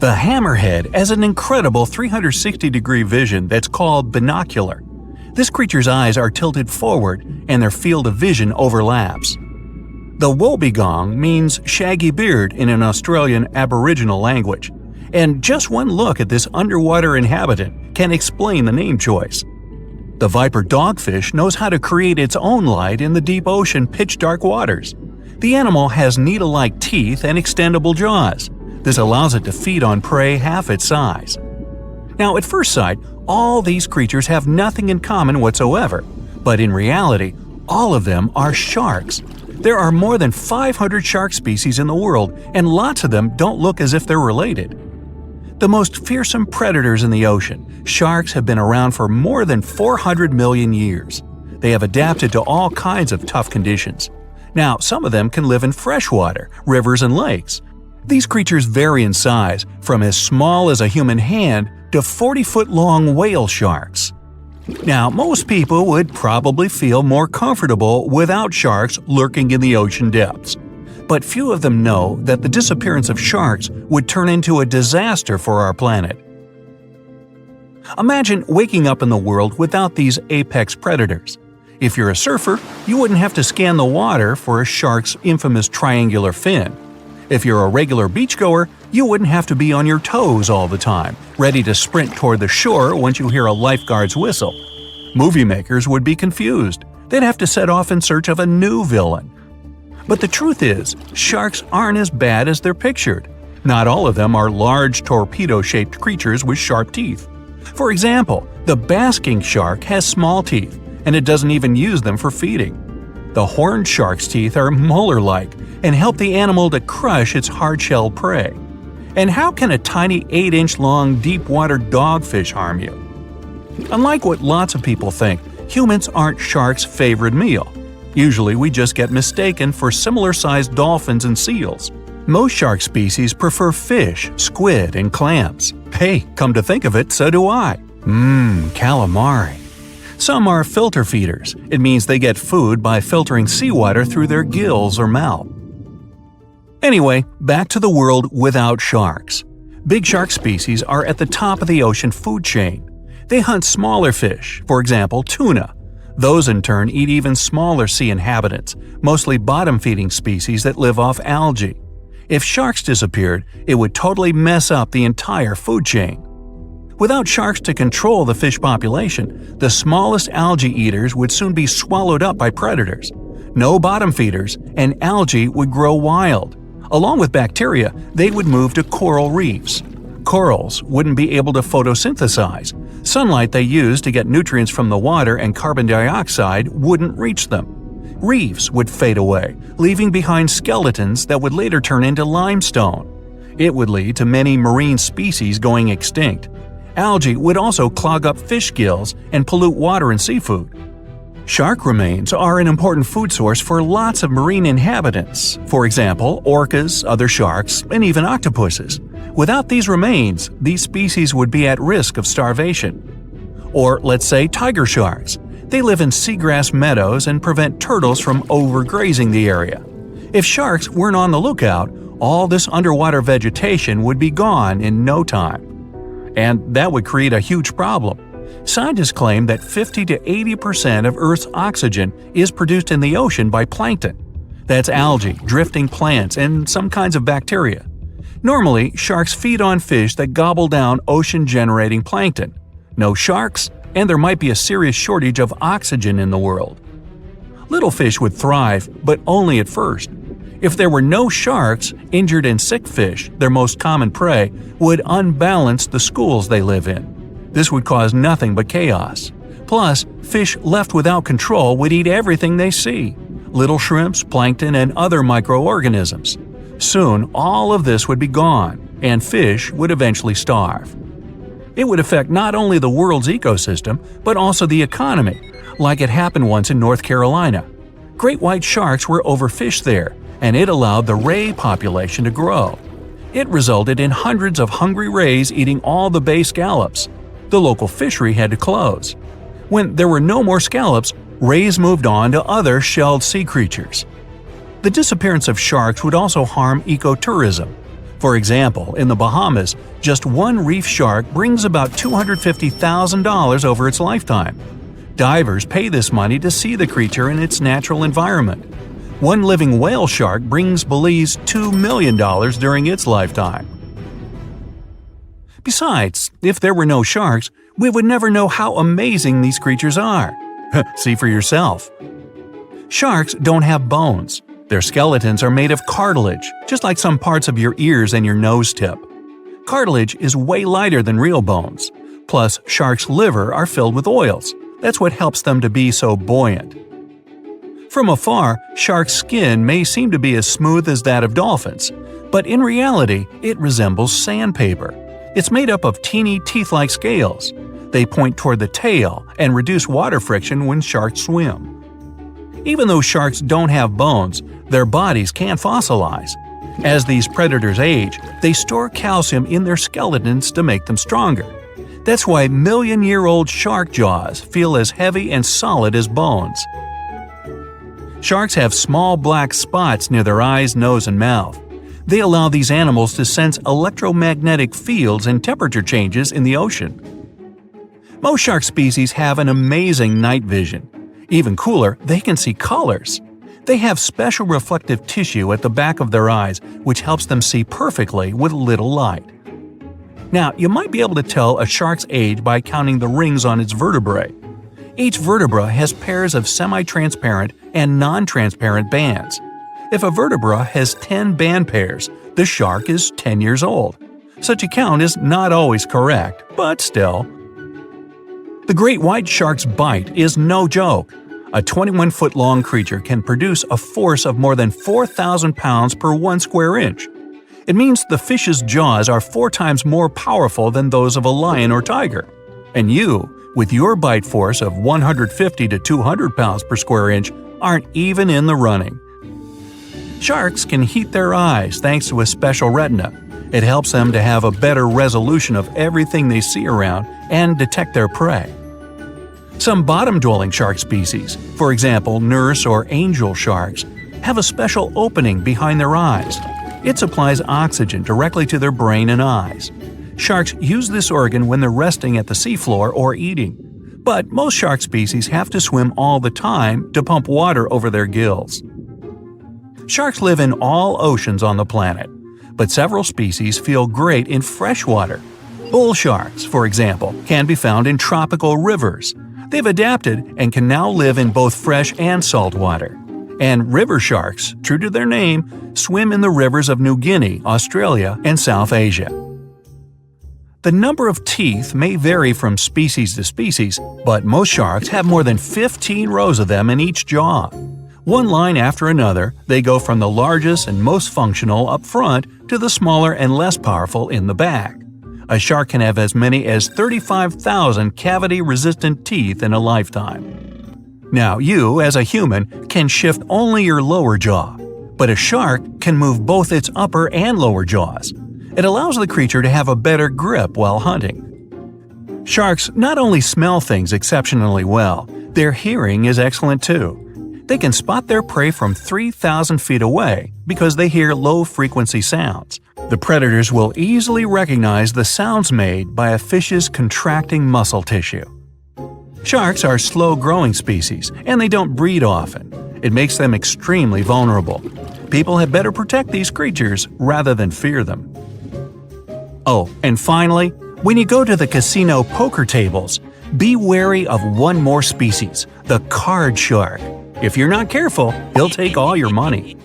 The hammerhead has an incredible 360-degree vision that's called binocular. This creature's eyes are tilted forward and their field of vision overlaps. The wobbegong means shaggy beard in an Australian Aboriginal language, and just one look at this underwater inhabitant can explain the name choice. The viper dogfish knows how to create its own light in the deep ocean pitch-dark waters. The animal has needle-like teeth and extendable jaws. This allows it to feed on prey half its size. Now, at first sight, all these creatures have nothing in common whatsoever, but in reality, all of them are sharks. There are more than 500 shark species in the world, and lots of them don't look as if they're related. The most fearsome predators in the ocean, sharks have been around for more than 400 million years. They have adapted to all kinds of tough conditions. Now, some of them can live in freshwater, rivers, and lakes. These creatures vary in size, from as small as a human hand to 40-foot-long whale sharks. Now, most people would probably feel more comfortable without sharks lurking in the ocean depths. But few of them know that the disappearance of sharks would turn into a disaster for our planet. Imagine waking up in the world without these apex predators. If you're a surfer, you wouldn't have to scan the water for a shark's infamous triangular fin. If you're a regular beachgoer, you wouldn't have to be on your toes all the time, ready to sprint toward the shore once you hear a lifeguard's whistle. Movie makers would be confused. They'd have to set off in search of a new villain. But the truth is, sharks aren't as bad as they're pictured. Not all of them are large torpedo-shaped creatures with sharp teeth. For example, the basking shark has small teeth, and it doesn't even use them for feeding. The horned shark's teeth are molar-like and help the animal to crush its hard-shelled prey. And how can a tiny 8-inch-long deep-water dogfish harm you? Unlike what lots of people think, humans aren't sharks' favorite meal. Usually we just get mistaken for similar-sized dolphins and seals. Most shark species prefer fish, squid, and clams. Hey, come to think of it, so do I. Calamari. Some are filter feeders. It means they get food by filtering seawater through their gills or mouth. Anyway, back to the world without sharks. Big shark species are at the top of the ocean food chain. They hunt smaller fish, for example tuna. Those in turn eat even smaller sea inhabitants, mostly bottom-feeding species that live off algae. If sharks disappeared, it would totally mess up the entire food chain. Without sharks to control the fish population, the smallest algae eaters would soon be swallowed up by predators. No bottom feeders, and algae would grow wild. Along with bacteria, they would move to coral reefs. Corals wouldn't be able to photosynthesize. Sunlight they use to get nutrients from the water and carbon dioxide wouldn't reach them. Reefs would fade away, leaving behind skeletons that would later turn into limestone. It would lead to many marine species going extinct. Algae would also clog up fish gills and pollute water and seafood. Shark remains are an important food source for lots of marine inhabitants, for example, orcas, other sharks, and even octopuses. Without these remains, these species would be at risk of starvation. Or let's say tiger sharks. They live in seagrass meadows and prevent turtles from overgrazing the area. If sharks weren't on the lookout, all this underwater vegetation would be gone in no time. And that would create a huge problem. Scientists claim that 50 to 80% of Earth's oxygen is produced in the ocean by plankton. That's algae, drifting plants, and some kinds of bacteria. Normally, sharks feed on fish that gobble down ocean-generating plankton. No sharks, and there might be a serious shortage of oxygen in the world. Little fish would thrive, but only at first. If there were no sharks, injured and sick fish, their most common prey, would unbalance the schools they live in. This would cause nothing but chaos. Plus, fish left without control would eat everything they see – little shrimps, plankton, and other microorganisms. Soon, all of this would be gone, and fish would eventually starve. It would affect not only the world's ecosystem, but also the economy, like it happened once in North Carolina. Great white sharks were overfished there, and it allowed the ray population to grow. It resulted in hundreds of hungry rays eating all the bay scallops. The local fishery had to close. When there were no more scallops, rays moved on to other shelled sea creatures. The disappearance of sharks would also harm ecotourism. For example, in the Bahamas, just one reef shark brings about $250,000 over its lifetime. Divers pay this money to see the creature in its natural environment. One living whale shark brings Belize $2 million during its lifetime. Besides, if there were no sharks, we would never know how amazing these creatures are. See for yourself. Sharks don't have bones. Their skeletons are made of cartilage, just like some parts of your ears and your nose tip. Cartilage is way lighter than real bones. Plus, sharks' liver are filled with oils. That's what helps them to be so buoyant. From afar, sharks' skin may seem to be as smooth as that of dolphins, but in reality, it resembles sandpaper. It's made up of teeny teeth-like scales. They point toward the tail and reduce water friction when sharks swim. Even though sharks don't have bones, their bodies can fossilize. As these predators age, they store calcium in their skeletons to make them stronger. That's why million-year-old shark jaws feel as heavy and solid as bones. Sharks have small black spots near their eyes, nose, and mouth. They allow these animals to sense electromagnetic fields and temperature changes in the ocean. Most shark species have an amazing night vision. Even cooler, they can see colors. They have special reflective tissue at the back of their eyes, which helps them see perfectly with little light. Now, you might be able to tell a shark's age by counting the rings on its vertebrae. Each vertebra has pairs of semi-transparent and non-transparent bands. If a vertebra has 10 band pairs, the shark is 10 years old. Such a count is not always correct, but still. The great white shark's bite is no joke. A 21-foot-long creature can produce a force of more than 4,000 pounds per 1 square inch. It means the fish's jaws are 4 times more powerful than those of a lion or tiger. And you, with your bite force of 150 to 200 pounds per square inch, aren't even in the running. Sharks can heat their eyes thanks to a special retina. It helps them to have a better resolution of everything they see around and detect their prey. Some bottom-dwelling shark species, for example nurse or angel sharks, have a special opening behind their eyes. It supplies oxygen directly to their brain and eyes. Sharks use this organ when they're resting at the seafloor or eating. But most shark species have to swim all the time to pump water over their gills. Sharks live in all oceans on the planet, but several species feel great in freshwater. Bull sharks, for example, can be found in tropical rivers. They've adapted and can now live in both fresh and salt water. And river sharks, true to their name, swim in the rivers of New Guinea, Australia, and South Asia. The number of teeth may vary from species to species, but most sharks have more than 15 rows of them in each jaw. One line after another, they go from the largest and most functional up front to the smaller and less powerful in the back. A shark can have as many as 35,000 cavity-resistant teeth in a lifetime. Now, you, as a human, can shift only your lower jaw, but a shark can move both its upper and lower jaws. It allows the creature to have a better grip while hunting. Sharks not only smell things exceptionally well, their hearing is excellent too. They can spot their prey from 3,000 feet away because they hear low-frequency sounds. The predators will easily recognize the sounds made by a fish's contracting muscle tissue. Sharks are slow-growing species, and they don't breed often. It makes them extremely vulnerable. People had better protect these creatures rather than fear them. Oh, and finally, when you go to the casino poker tables, be wary of one more species, the card shark. If you're not careful, he'll take all your money.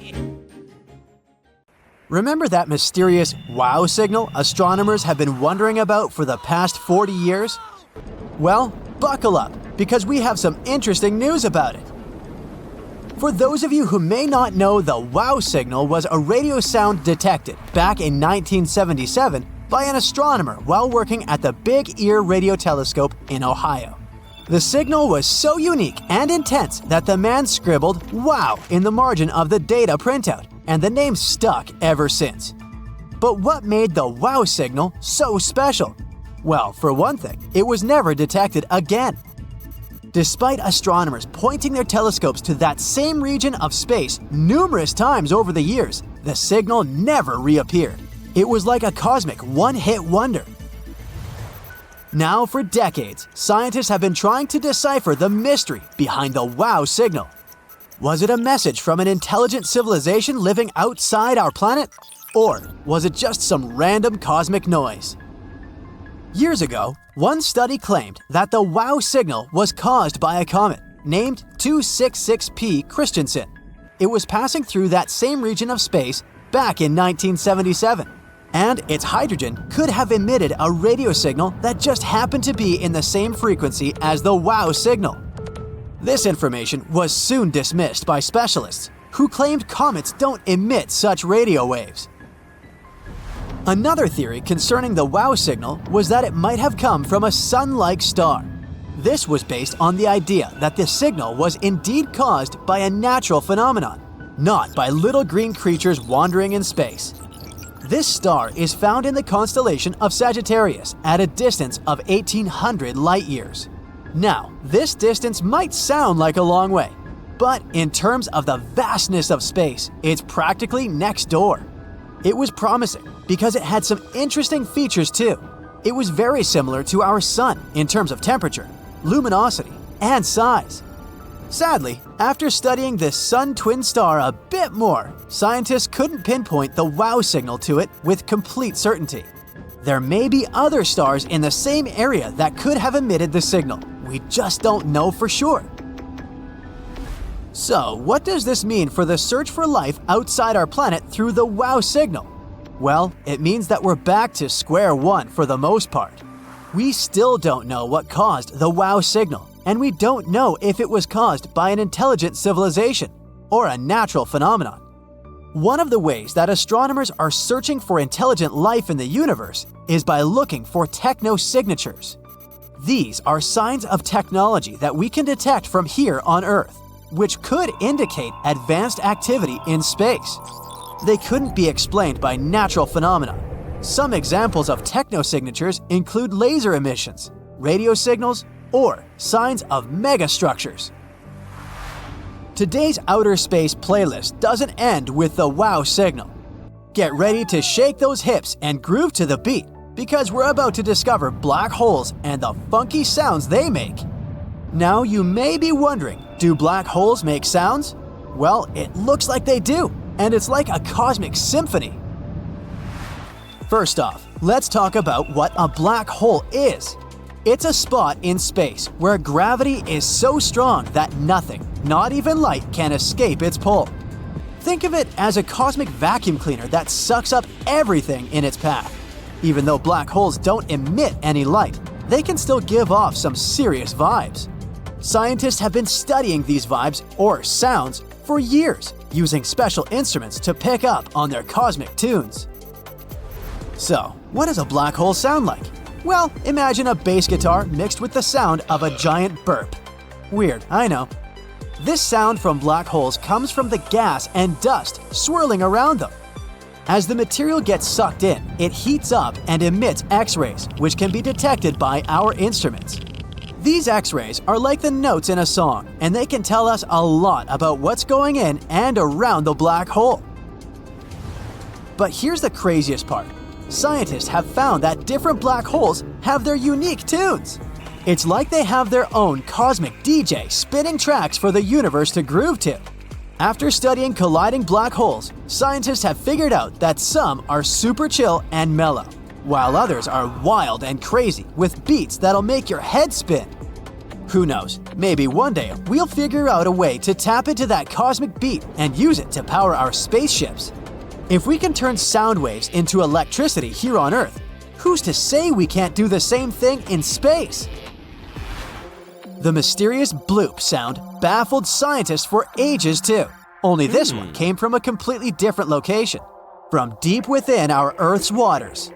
Remember that mysterious wow signal astronomers have been wondering about for the past 40 years? Well, buckle up, because we have some interesting news about it. For those of you who may not know, the wow signal was a radio sound detected back in 1977 by an astronomer while working at the Big Ear Radio Telescope in Ohio. The signal was so unique and intense that the man scribbled "wow" in the margin of the data printout, and the name stuck ever since. But what made the wow signal so special? Well, for one thing, it was never detected again. Despite astronomers pointing their telescopes to that same region of space numerous times over the years, the signal never reappeared. It was like a cosmic one-hit wonder. Now, for decades, scientists have been trying to decipher the mystery behind the WOW signal. Was it a message from an intelligent civilization living outside our planet? Or was it just some random cosmic noise? Years ago, one study claimed that the WOW signal was caused by a comet named 266P Christensen. It was passing through that same region of space back in 1977. And its hydrogen could have emitted a radio signal that just happened to be in the same frequency as the WOW signal. This information was soon dismissed by specialists who claimed comets don't emit such radio waves. Another theory concerning the WOW signal was that it might have come from a sun-like star. This was based on the idea that the signal was indeed caused by a natural phenomenon, not by little green creatures wandering in space. This star is found in the constellation of Sagittarius at a distance of 1,800 light-years. Now, this distance might sound like a long way, but in terms of the vastness of space, it's practically next door. It was promising because it had some interesting features too. It was very similar to our Sun in terms of temperature, luminosity, and size. Sadly, after studying this Sun twin star a bit more, scientists couldn't pinpoint the WOW signal to it with complete certainty. There may be other stars in the same area that could have emitted the signal. We just don't know for sure. So, what does this mean for the search for life outside our planet through the WOW signal? Well, it means that we're back to square one for the most part. We still don't know what caused the WOW signal, and we don't know if it was caused by an intelligent civilization or a natural phenomenon. One of the ways that astronomers are searching for intelligent life in the universe is by looking for technosignatures. These are signs of technology that we can detect from here on Earth, which could indicate advanced activity in space. They couldn't be explained by natural phenomena. Some examples of technosignatures include laser emissions, radio signals, or signs of megastructures. Today's outer space playlist doesn't end with the WOW signal. Get ready to shake those hips and groove to the beat, because we're about to discover black holes and the funky sounds they make. Now you may be wondering, do black holes make sounds? Well, it looks like they do, and it's like a cosmic symphony. First off, let's talk about what a black hole is. It's a spot in space where gravity is so strong that nothing, not even light, can escape its pull. Think of it as a cosmic vacuum cleaner that sucks up everything in its path. Even though black holes don't emit any light, they can still give off some serious vibes. Scientists have been studying these vibes, or sounds, for years, using special instruments to pick up on their cosmic tunes. So, what does a black hole sound like? Well, imagine a bass guitar mixed with the sound of a giant burp. Weird, I know. This sound from black holes comes from the gas and dust swirling around them. As the material gets sucked in, it heats up and emits X-rays, which can be detected by our instruments. These X-rays are like the notes in a song, and they can tell us a lot about what's going in and around the black hole. But here's the craziest part. Scientists have found that different black holes have their unique tunes. It's like they have their own cosmic DJ spinning tracks for the universe to groove to. After studying colliding black holes, scientists have figured out that some are super chill and mellow, while others are wild and crazy with beats that'll make your head spin. Who knows, maybe one day we'll figure out a way to tap into that cosmic beat and use it to power our spaceships. If we can turn sound waves into electricity here on Earth, who's to say we can't do the same thing in space? The mysterious bloop sound baffled scientists for ages too, only this one came from a completely different location, from deep within our Earth's waters.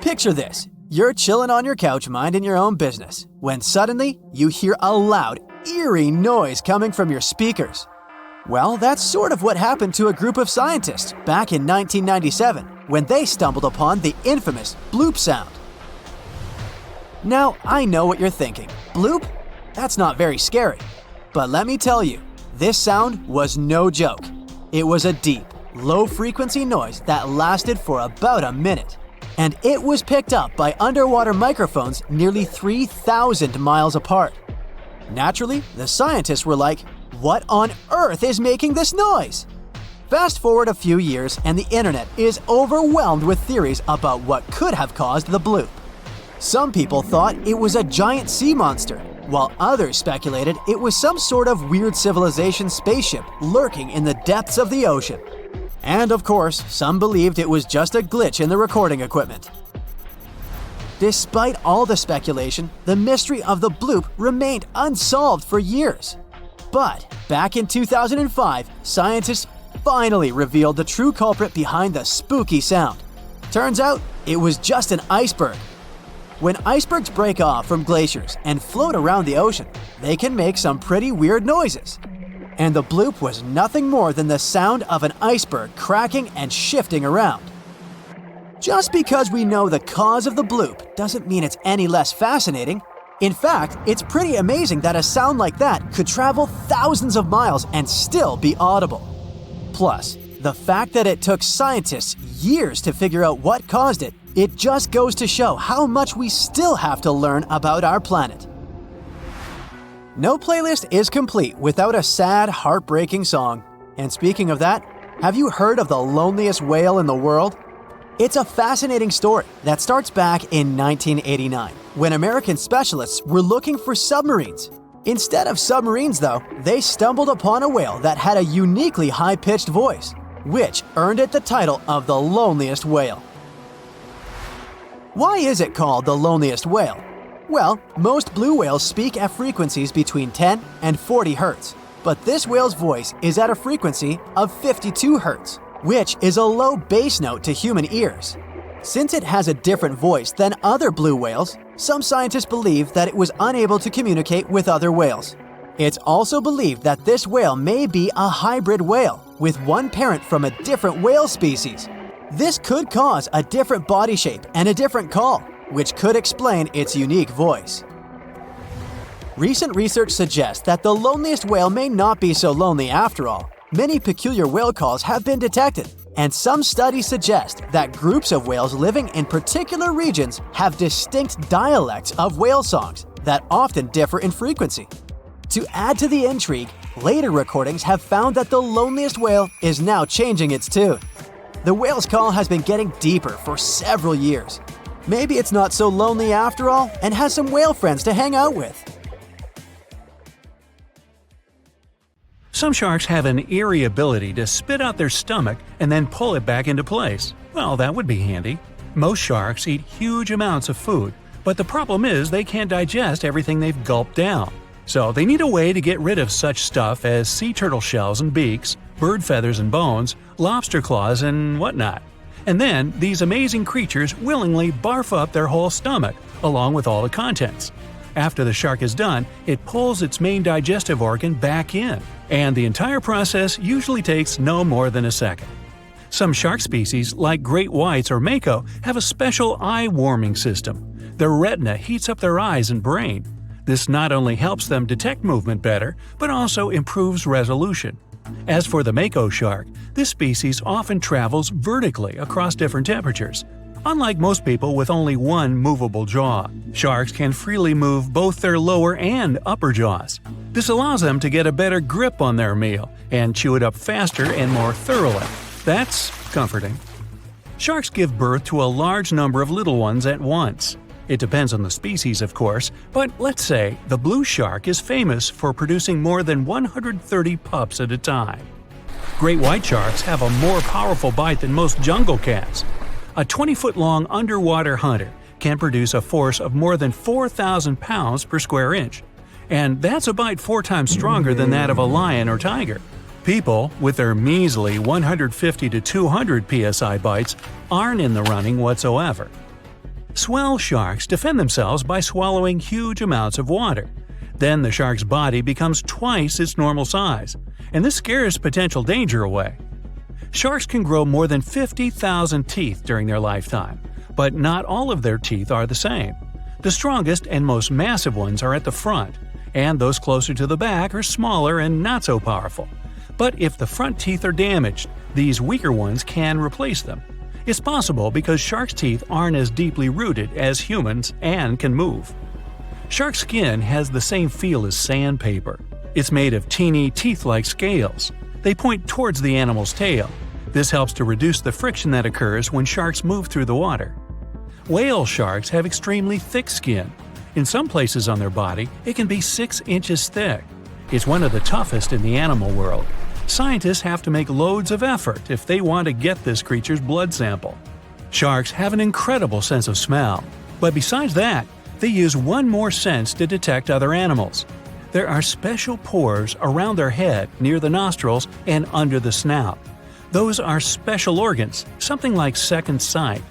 Picture this, you're chilling on your couch minding your own business, when suddenly you hear a loud, eerie noise coming from your speakers. Well, that's sort of what happened to a group of scientists back in 1997 when they stumbled upon the infamous bloop sound. Now, I know what you're thinking. Bloop? That's not very scary. But let me tell you, this sound was no joke. It was a deep, low-frequency noise that lasted for about a minute. And it was picked up by underwater microphones nearly 3,000 miles apart. Naturally, the scientists were like, "What on earth is making this noise?" Fast forward a few years and the internet is overwhelmed with theories about what could have caused the bloop. Some people thought it was a giant sea monster, while others speculated it was some sort of weird civilization spaceship lurking in the depths of the ocean. And of course, some believed it was just a glitch in the recording equipment. Despite all the speculation, the mystery of the bloop remained unsolved for years. But back in 2005, scientists finally revealed the true culprit behind the spooky sound. Turns out, it was just an iceberg. When icebergs break off from glaciers and float around the ocean, they can make some pretty weird noises. And the bloop was nothing more than the sound of an iceberg cracking and shifting around. Just because we know the cause of the bloop doesn't mean it's any less fascinating. In fact, it's pretty amazing that a sound like that could travel thousands of miles and still be audible. Plus, the fact that it took scientists years to figure out what caused it, it just goes to show how much we still have to learn about our planet. No playlist is complete without a sad, heartbreaking song. And speaking of that, have you heard of the loneliest whale in the world? It's a fascinating story that starts back in 1989, when American specialists were looking for submarines. Instead of submarines, though, they stumbled upon a whale that had a uniquely high-pitched voice, which earned it the title of the loneliest whale. Why is it called the loneliest whale? Well, most blue whales speak at frequencies between 10 and 40 Hz, but this whale's voice is at a frequency of 52 Hz, which is a low bass note to human ears. Since it has a different voice than other blue whales, some scientists believe that it was unable to communicate with other whales. It's also believed that this whale may be a hybrid whale, with one parent from a different whale species. This could cause a different body shape and a different call, which could explain its unique voice. Recent research suggests that the loneliest whale may not be so lonely after all. Many peculiar whale calls have been detected, and some studies suggest that groups of whales living in particular regions have distinct dialects of whale songs that often differ in frequency. To add to the intrigue, later recordings have found that the loneliest whale is now changing its tune. The whale's call has been getting deeper for several years. Maybe it's not so lonely after all and has some whale friends to hang out with. Some sharks have an eerie ability to spit out their stomach and then pull it back into place. Well, that would be handy. Most sharks eat huge amounts of food, but the problem is they can't digest everything they've gulped down. So they need a way to get rid of such stuff as sea turtle shells and beaks, bird feathers and bones, lobster claws and whatnot. And then these amazing creatures willingly barf up their whole stomach, along with all the contents. After the shark is done, it pulls its main digestive organ back in, and the entire process usually takes no more than a second. Some shark species, like great whites or mako, have a special eye-warming system. Their retina heats up their eyes and brain. This not only helps them detect movement better, but also improves resolution. As for the mako shark, this species often travels vertically across different temperatures. Unlike most people with only one movable jaw, sharks can freely move both their lower and upper jaws. This allows them to get a better grip on their meal and chew it up faster and more thoroughly. That's comforting. Sharks give birth to a large number of little ones at once. It depends on the species, of course, but let's say the blue shark is famous for producing more than 130 pups at a time. Great white sharks have a more powerful bite than most jungle cats. A 20-foot-long underwater hunter can produce a force of more than 4,000 pounds per square inch. And that's a bite 4 times stronger than that of a lion or tiger. People, with their measly 150 to 200 psi bites, aren't in the running whatsoever. Swell sharks defend themselves by swallowing huge amounts of water. Then the shark's body becomes twice its normal size, and this scares potential danger away. Sharks can grow more than 50,000 teeth during their lifetime, but not all of their teeth are the same. The strongest and most massive ones are at the front, and those closer to the back are smaller and not so powerful. But if the front teeth are damaged, These weaker ones can replace them. It's possible because sharks' teeth aren't as deeply rooted as humans and can move. Shark skin has the same feel as sandpaper. It's made of teeny, teeth-like scales. They point towards the animal's tail. This helps to reduce the friction that occurs when sharks move through the water. Whale sharks have extremely thick skin. In some places on their body, it can be 6 inches thick. It's one of the toughest in the animal world. Scientists have to make loads of effort if they want to get this creature's blood sample. Sharks have an incredible sense of smell, but besides that, they use one more sense to detect other animals. There are special pores around their head, near the nostrils, and under the snout. Those are special organs, something like second sight.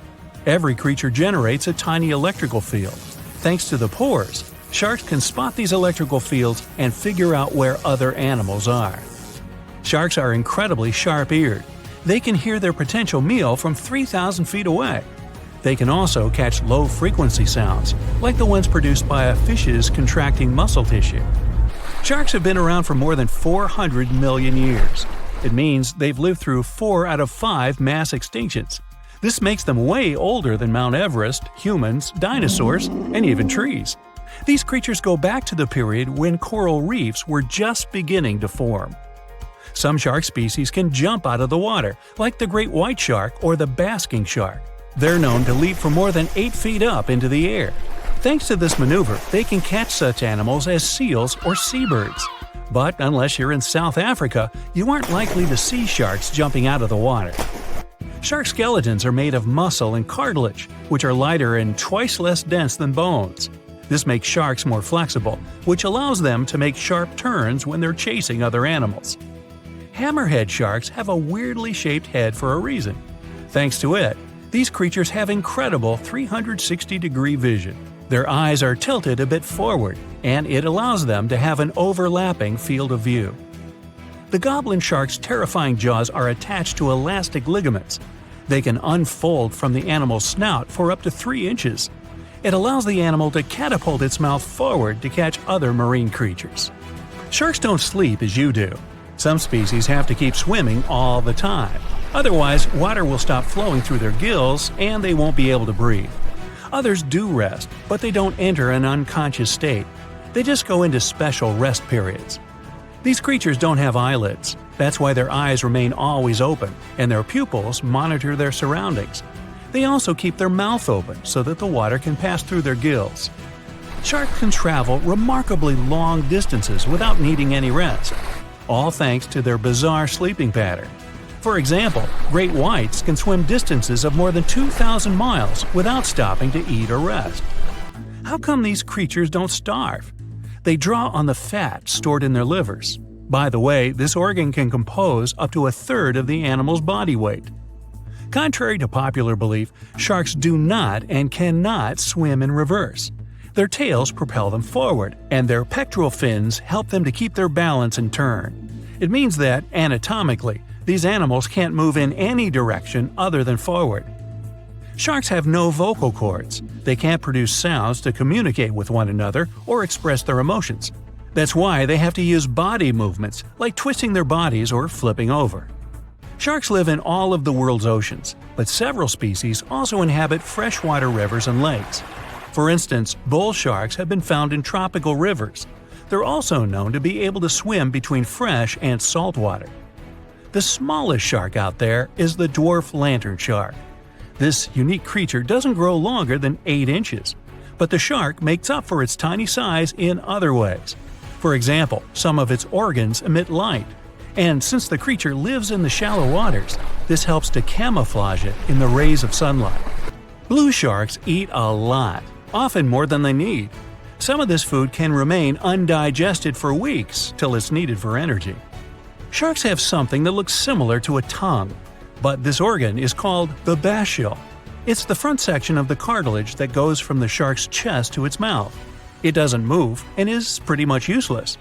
Every creature generates a tiny electrical field. Thanks to the pores, sharks can spot these electrical fields and figure out where other animals are. Sharks are incredibly sharp-eared. They can hear their potential meal from 3,000 feet away. They can also catch low-frequency sounds, like the ones produced by a fish's contracting muscle tissue. Sharks have been around for more than 400 million years. It means they've lived through 4 out of 5 mass extinctions. This makes them way older than Mount Everest, humans, dinosaurs, and even trees. These creatures go back to the period when coral reefs were just beginning to form. Some shark species can jump out of the water, like the great white shark or the basking shark. They're known to leap for more than 8 feet up into the air. Thanks to this maneuver, they can catch such animals as seals or seabirds. But unless you're in South Africa, you aren't likely to see sharks jumping out of the water. Shark skeletons are made of muscle and cartilage, which are lighter and twice less dense than bones. This makes sharks more flexible, which allows them to make sharp turns when they're chasing other animals. Hammerhead sharks have a weirdly shaped head for a reason. Thanks to it, these creatures have incredible 360-degree vision. Their eyes are tilted a bit forward, and it allows them to have an overlapping field of view. The goblin shark's terrifying jaws are attached to elastic ligaments. They can unfold from the animal's snout for up to 3 inches. It allows the animal to catapult its mouth forward to catch other marine creatures. Sharks don't sleep as you do. Some species have to keep swimming all the time. Otherwise, water will stop flowing through their gills and they won't be able to breathe. Others do rest, but they don't enter an unconscious state. They just go into special rest periods. These creatures don't have eyelids. That's why their eyes remain always open, and their pupils monitor their surroundings. They also keep their mouth open so that the water can pass through their gills. Sharks can travel remarkably long distances without needing any rest, all thanks to their bizarre sleeping pattern. For example, great whites can swim distances of more than 2,000 miles without stopping to eat or rest. How come these creatures don't starve? They draw on the fat stored in their livers. By the way, this organ can compose up to 1/3 of the animal's body weight. Contrary to popular belief, sharks do not and cannot swim in reverse. Their tails propel them forward, and their pectoral fins help them to keep their balance and turn. It means that, anatomically, these animals can't move in any direction other than forward. Sharks have no vocal cords. They can't produce sounds to communicate with one another or express their emotions. That's why they have to use body movements, like twisting their bodies or flipping over. Sharks live in all of the world's oceans, but several species also inhabit freshwater rivers and lakes. For instance, bull sharks have been found in tropical rivers. They're also known to be able to swim between fresh and salt water. The smallest shark out there is the dwarf lantern shark. This unique creature doesn't grow longer than 8 inches, but the shark makes up for its tiny size in other ways. For example, some of its organs emit light, and since the creature lives in the shallow waters, this helps to camouflage it in the rays of sunlight. Blue sharks eat a lot, often more than they need. Some of this food can remain undigested for weeks till it's needed for energy. Sharks have something that looks similar to a tongue, but this organ is called the basial. It's the front section of the cartilage that goes from the shark's chest to its mouth. It doesn't move and is pretty much useless.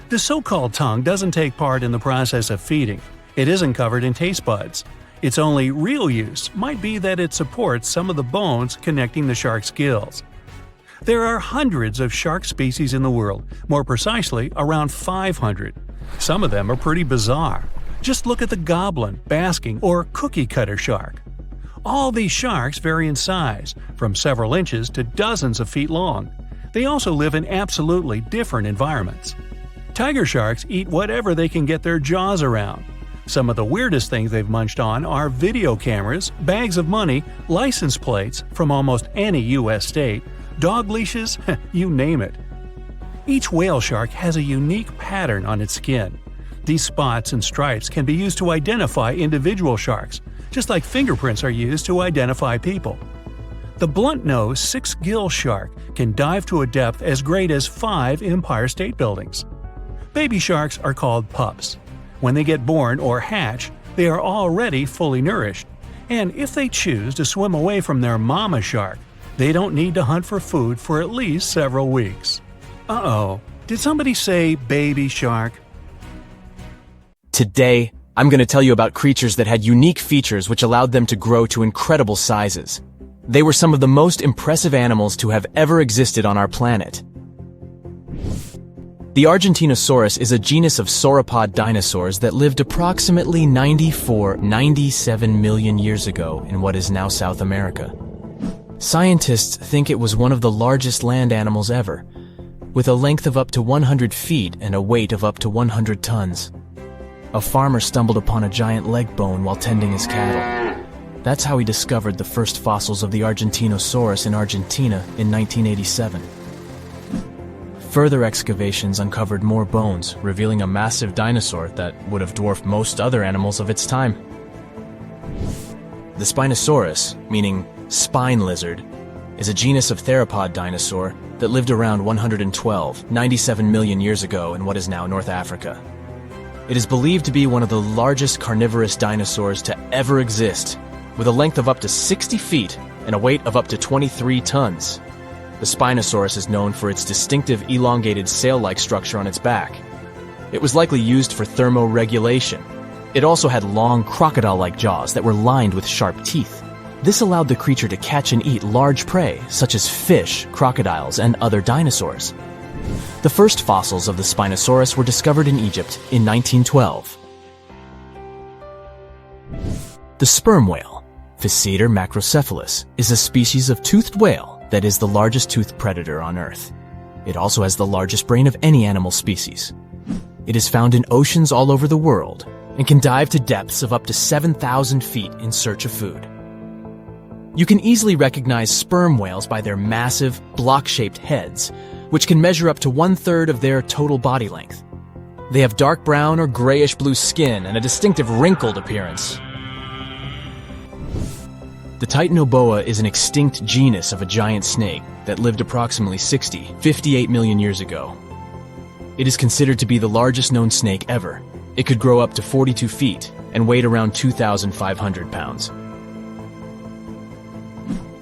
The so-called tongue doesn't take part in the process of feeding. It isn't covered in taste buds. Its only real use might be that it supports some of the bones connecting the shark's gills. There are hundreds of shark species in the world, more precisely around 500. Some of them are pretty bizarre. Just look at the goblin, basking, or cookie cutter shark. All these sharks vary in size, from several inches to dozens of feet long. They also live in absolutely different environments. Tiger sharks eat whatever they can get their jaws around. Some of the weirdest things they've munched on are video cameras, bags of money, license plates from almost any U.S. state, dog leashes, you name it. Each whale shark has a unique pattern on its skin. These spots and stripes can be used to identify individual sharks, just like fingerprints are used to identify people. The blunt-nosed six-gill shark can dive to a depth as great as 5 Empire State Buildings. Baby sharks are called pups. When they get born or hatch, they are already fully nourished, and if they choose to swim away from their mama shark, they don't need to hunt for food for at least several weeks. Uh-oh, did somebody say baby shark? Today, I'm going to tell you about creatures that had unique features which allowed them to grow to incredible sizes. They were some of the most impressive animals to have ever existed on our planet. The Argentinosaurus is a genus of sauropod dinosaurs that lived approximately 97 million years ago in what is now South America. Scientists think it was one of the largest land animals ever, with a length of up to 100 feet and a weight of up to 100 tons. A farmer stumbled upon a giant leg bone while tending his cattle. That's how he discovered the first fossils of the Argentinosaurus in Argentina in 1987. Further excavations uncovered more bones, revealing a massive dinosaur that would have dwarfed most other animals of its time. The Spinosaurus, meaning spine lizard, is a genus of theropod dinosaur that lived around 97 million years ago in what is now North Africa. It is believed to be one of the largest carnivorous dinosaurs to ever exist, with a length of up to 60 feet and a weight of up to 23 tons. The Spinosaurus is known for its distinctive elongated sail-like structure on its back. It was likely used for thermoregulation. It also had long crocodile-like jaws that were lined with sharp teeth. This allowed the creature to catch and eat large prey, such as fish, crocodiles, and other dinosaurs. The first fossils of the Spinosaurus were discovered in Egypt in 1912. The sperm whale, Physeter macrocephalus, is a species of toothed whale that is the largest toothed predator on Earth. It also has the largest brain of any animal species. It is found in oceans all over the world and can dive to depths of up to 7,000 feet in search of food. You can easily recognize sperm whales by their massive, block-shaped heads, which can measure up to 1/3 of their total body length. They have dark brown or grayish-blue skin and a distinctive wrinkled appearance. The Titanoboa is an extinct genus of a giant snake that lived approximately 58 million years ago. It is considered to be the largest known snake ever. It could grow up to 42 feet and weighed around 2,500 pounds.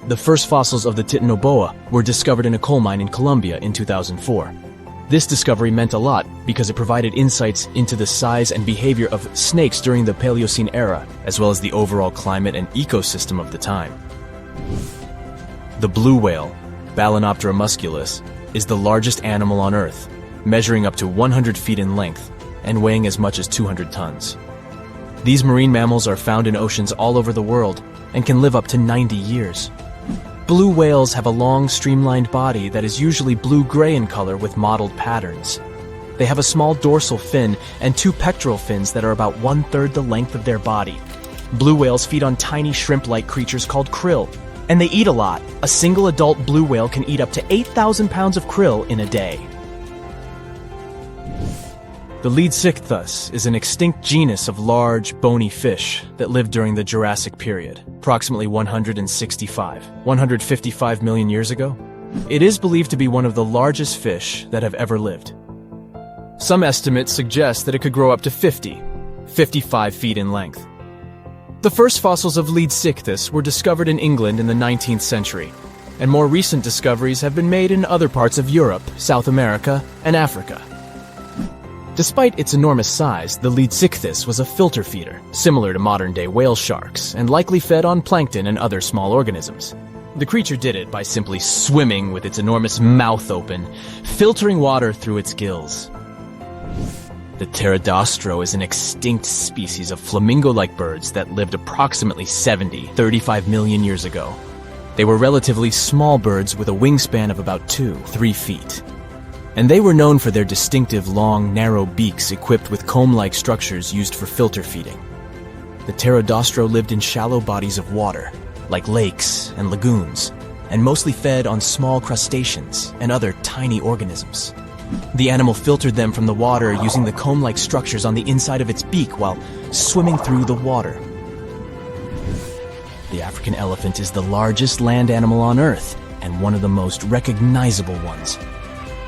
The first fossils of the Titanoboa were discovered in a coal mine in Colombia in 2004. This discovery meant a lot because it provided insights into the size and behavior of snakes during the Paleocene era, as well as the overall climate and ecosystem of the time. The blue whale, Balænoptera musculus, is the largest animal on Earth, measuring up to 100 feet in length and weighing as much as 200 tons. These marine mammals are found in oceans all over the world and can live up to 90 years. Blue whales have a long, streamlined body that is usually blue-gray in color with mottled patterns. They have a small dorsal fin and 2 pectoral fins that are about 1/3 the length of their body. Blue whales feed on tiny shrimp-like creatures called krill, and they eat a lot. A single adult blue whale can eat up to 8,000 pounds of krill in a day. The Leadsichthus is an extinct genus of large, bony fish that lived during the Jurassic period, approximately 155 million years ago. It is believed to be one of the largest fish that have ever lived. Some estimates suggest that it could grow up to 55 feet in length. The first fossils of Leadsichthus were discovered in England in the 19th century, and more recent discoveries have been made in other parts of Europe, South America, and Africa. Despite its enormous size, the Leadsichthus was a filter feeder, similar to modern-day whale sharks, and likely fed on plankton and other small organisms. The creature did it by simply swimming with its enormous mouth open, filtering water through its gills. The pterodostro is an extinct species of flamingo-like birds that lived approximately 35 million years ago. They were relatively small birds with a wingspan of about 2-3 feet. And they were known for their distinctive long, narrow beaks equipped with comb-like structures used for filter feeding. The pterodostro lived in shallow bodies of water, like lakes and lagoons, and mostly fed on small crustaceans and other tiny organisms. The animal filtered them from the water using the comb-like structures on the inside of its beak while swimming through the water. The African elephant is the largest land animal on Earth and one of the most recognizable ones.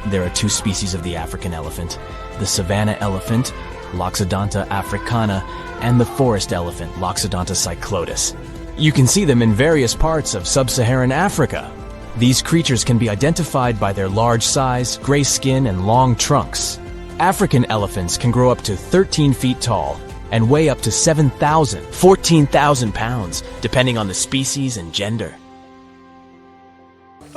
There are 2 species of the African elephant, the savanna elephant, Loxodonta africana, and the forest elephant, Loxodonta cyclotis. You can see them in various parts of sub-Saharan Africa. These creatures can be identified by their large size, gray skin, and long trunks. African elephants can grow up to 13 feet tall and weigh up to 14,000 pounds, depending on the species and gender.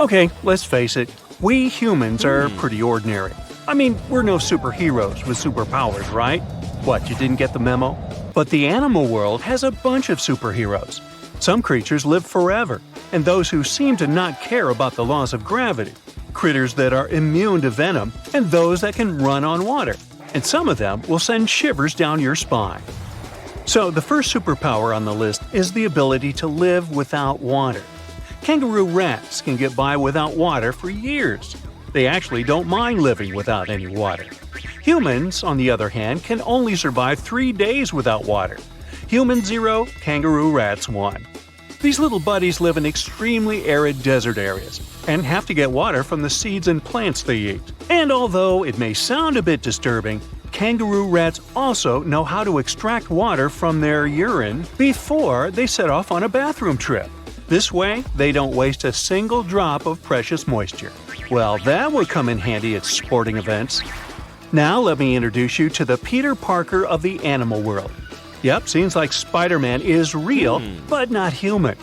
Okay, let's face it, we humans are pretty ordinary. I mean, we're no superheroes with superpowers, right? What, you didn't get the memo? But the animal world has a bunch of superheroes. Some creatures live forever, and those who seem to not care about the laws of gravity, critters that are immune to venom, and those that can run on water. And some of them will send shivers down your spine. So the first superpower on the list is the ability to live without water. Kangaroo rats can get by without water for years. They actually don't mind living without any water. Humans, on the other hand, can only survive 3 days without water. Humans 0, kangaroo rats 1. These little buddies live in extremely arid desert areas and have to get water from the seeds and plants they eat. And although it may sound a bit disturbing, kangaroo rats also know how to extract water from their urine before they set off on a bathroom trip. This way, they don't waste a single drop of precious moisture. Well, that would come in handy at sporting events. Now let me introduce you to the Peter Parker of the animal world. Yep, seems like Spider-Man is real, but not human.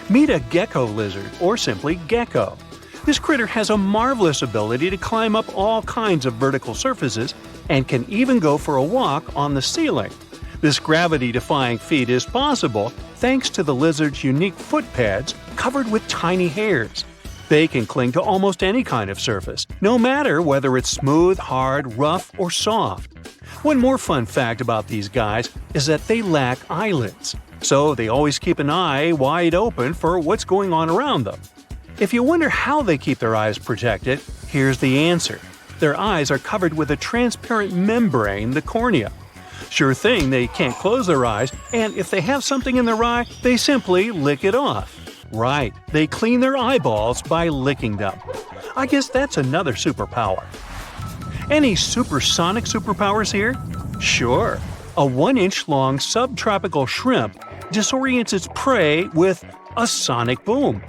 Meet a gecko lizard, or simply gecko. This critter has a marvelous ability to climb up all kinds of vertical surfaces and can even go for a walk on the ceiling. This gravity-defying feat is possible thanks to the lizard's unique foot pads covered with tiny hairs. They can cling to almost any kind of surface, no matter whether it's smooth, hard, rough, or soft. One more fun fact about these guys is that they lack eyelids, so they always keep an eye wide open for what's going on around them. If you wonder how they keep their eyes protected, here's the answer. Their eyes are covered with a transparent membrane, the cornea. Sure thing, they can't close their eyes, and if they have something in their eye, they simply lick it off. Right, they clean their eyeballs by licking them. I guess that's another superpower. Any supersonic superpowers here? Sure. A 1-inch long subtropical shrimp disorients its prey with a sonic boom.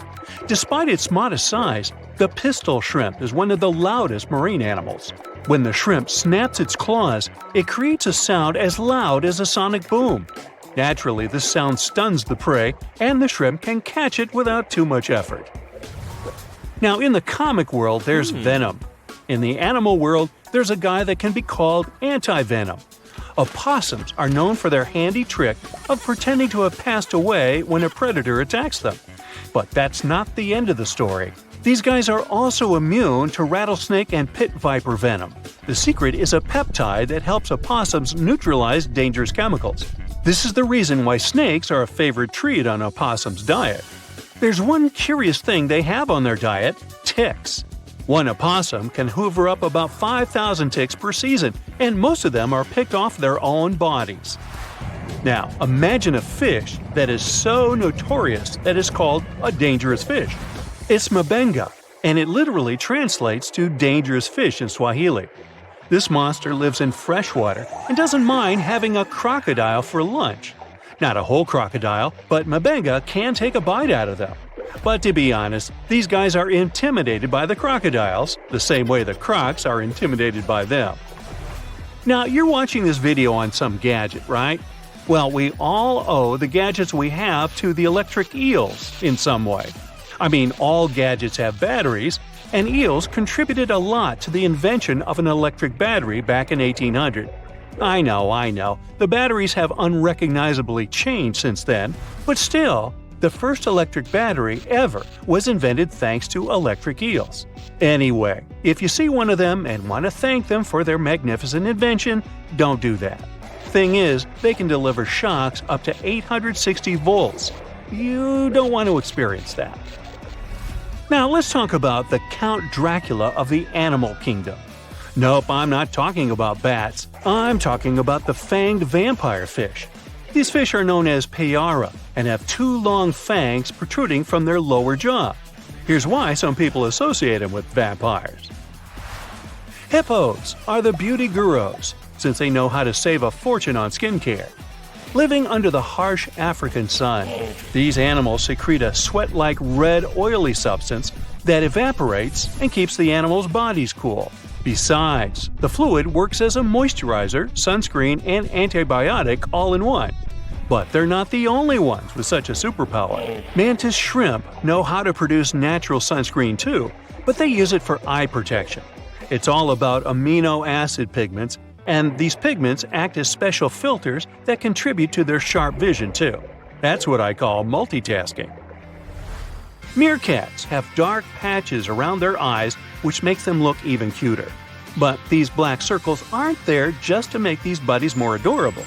Despite its modest size, the pistol shrimp is one of the loudest marine animals. When the shrimp snaps its claws, it creates a sound as loud as a sonic boom. Naturally, this sound stuns the prey, and the shrimp can catch it without too much effort. Now, in the comic world, there's venom. In the animal world, there's a guy that can be called anti-venom. Opossums are known for their handy trick of pretending to have passed away when a predator attacks them. But that's not the end of the story. These guys are also immune to rattlesnake and pit viper venom. The secret is a peptide that helps opossums neutralize dangerous chemicals. This is the reason why snakes are a favorite treat on opossums' diet. There's one curious thing they have on their diet: ticks. One opossum can hoover up about 5,000 ticks per season, and most of them are picked off their own bodies. Now, imagine a fish that is so notorious that it's called a dangerous fish. It's mabenga, and it literally translates to dangerous fish in Swahili. This monster lives in freshwater and doesn't mind having a crocodile for lunch. Not a whole crocodile, but mabenga can take a bite out of them. But to be honest, these guys are intimidated by the crocodiles, the same way the crocs are intimidated by them. Now, you're watching this video on some gadget, right? Well, we all owe the gadgets we have to the electric eels in some way. I mean, all gadgets have batteries, and eels contributed a lot to the invention of an electric battery back in 1800. I know, the batteries have unrecognizably changed since then, but still, the first electric battery ever was invented thanks to electric eels. Anyway, if you see one of them and want to thank them for their magnificent invention, don't do that. Thing is, they can deliver shocks up to 860 volts. You don't want to experience that. Now let's talk about the Count Dracula of the animal kingdom. Nope, I'm not talking about bats. I'm talking about the fanged vampire fish. These fish are known as payara and have two long fangs protruding from their lower jaw. Here's why some people associate them with vampires. Hippos are the beauty gurus, since they know how to save a fortune on skincare. Living under the harsh African sun, these animals secrete a sweat-like red oily substance that evaporates and keeps the animals' bodies cool. Besides, the fluid works as a moisturizer, sunscreen, and antibiotic all in one. But they're not the only ones with such a superpower. Mantis shrimp know how to produce natural sunscreen too, but they use it for eye protection. It's all about amino acid pigments, and these pigments act as special filters that contribute to their sharp vision too. That's what I call multitasking. Meerkats have dark patches around their eyes which makes them look even cuter. But these black circles aren't there just to make these buddies more adorable.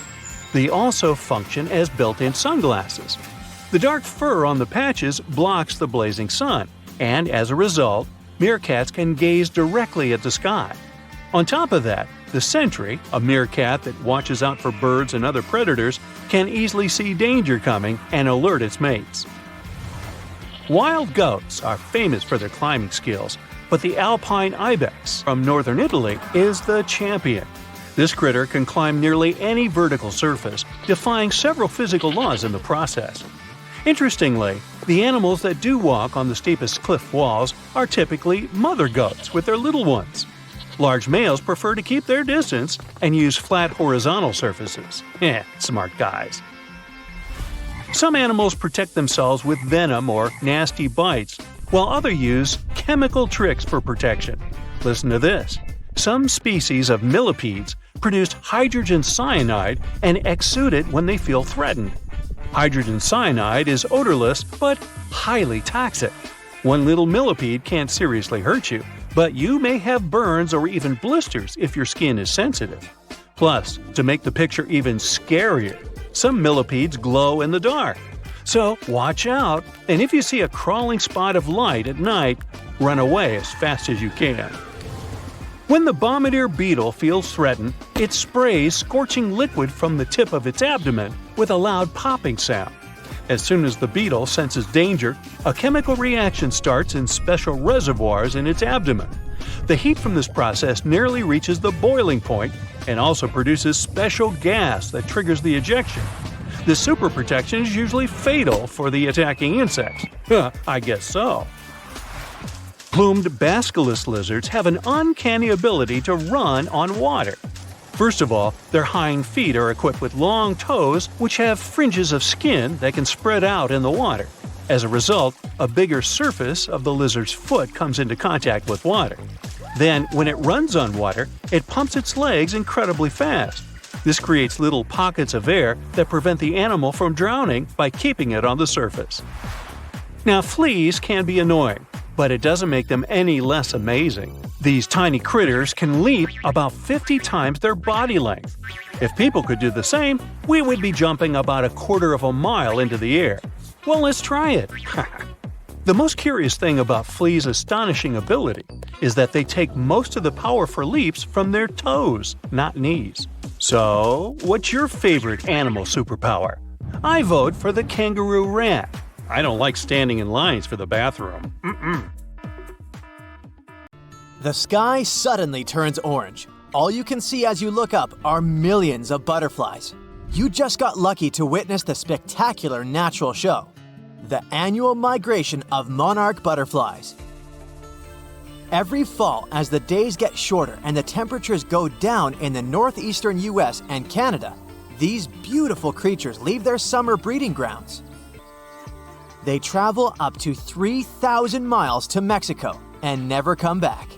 They also function as built-in sunglasses. The dark fur on the patches blocks the blazing sun, and as a result, meerkats can gaze directly at the sky. On top of that, the sentry, a meerkat that watches out for birds and other predators, can easily see danger coming and alert its mates. Wild goats are famous for their climbing skills, but the alpine ibex from northern Italy is the champion. This critter can climb nearly any vertical surface, defying several physical laws in the process. Interestingly, the animals that do walk on the steepest cliff walls are typically mother goats with their little ones. Large males prefer to keep their distance and use flat horizontal surfaces. Smart guys. Some animals protect themselves with venom or nasty bites, while others use chemical tricks for protection. Listen to this. Some species of millipedes produce hydrogen cyanide and exude it when they feel threatened. Hydrogen cyanide is odorless but highly toxic. One little millipede can't seriously hurt you, but you may have burns or even blisters if your skin is sensitive. Plus, to make the picture even scarier, some millipedes glow in the dark. So watch out, and if you see a crawling spot of light at night, run away as fast as you can. When the bombardier beetle feels threatened, it sprays scorching liquid from the tip of its abdomen with a loud popping sound. As soon as the beetle senses danger, a chemical reaction starts in special reservoirs in its abdomen. The heat from this process nearly reaches the boiling point and also produces special gas that triggers the ejection. This super protection is usually fatal for the attacking insects. I guess so. Plumed basilisk lizards have an uncanny ability to run on water. First of all, their hind feet are equipped with long toes which have fringes of skin that can spread out in the water. As a result, a bigger surface of the lizard's foot comes into contact with water. Then, when it runs on water, it pumps its legs incredibly fast. This creates little pockets of air that prevent the animal from drowning by keeping it on the surface. Now, fleas can be annoying, but it doesn't make them any less amazing. These tiny critters can leap about 50 times their body length. If people could do the same, we would be jumping about a quarter of a mile into the air. Well, let's try it. The most curious thing about fleas' astonishing ability is that they take most of the power for leaps from their toes, not knees. So, what's your favorite animal superpower? I vote for the kangaroo rat. I don't like standing in lines for the bathroom. The sky suddenly turns orange. All you can see as you look up are millions of butterflies. You just got lucky to witness the spectacular natural show, the annual migration of monarch butterflies. Every fall, as the days get shorter and the temperatures go down in the northeastern US and Canada, these beautiful creatures leave their summer breeding grounds. They travel up to 3,000 miles to Mexico and never come back.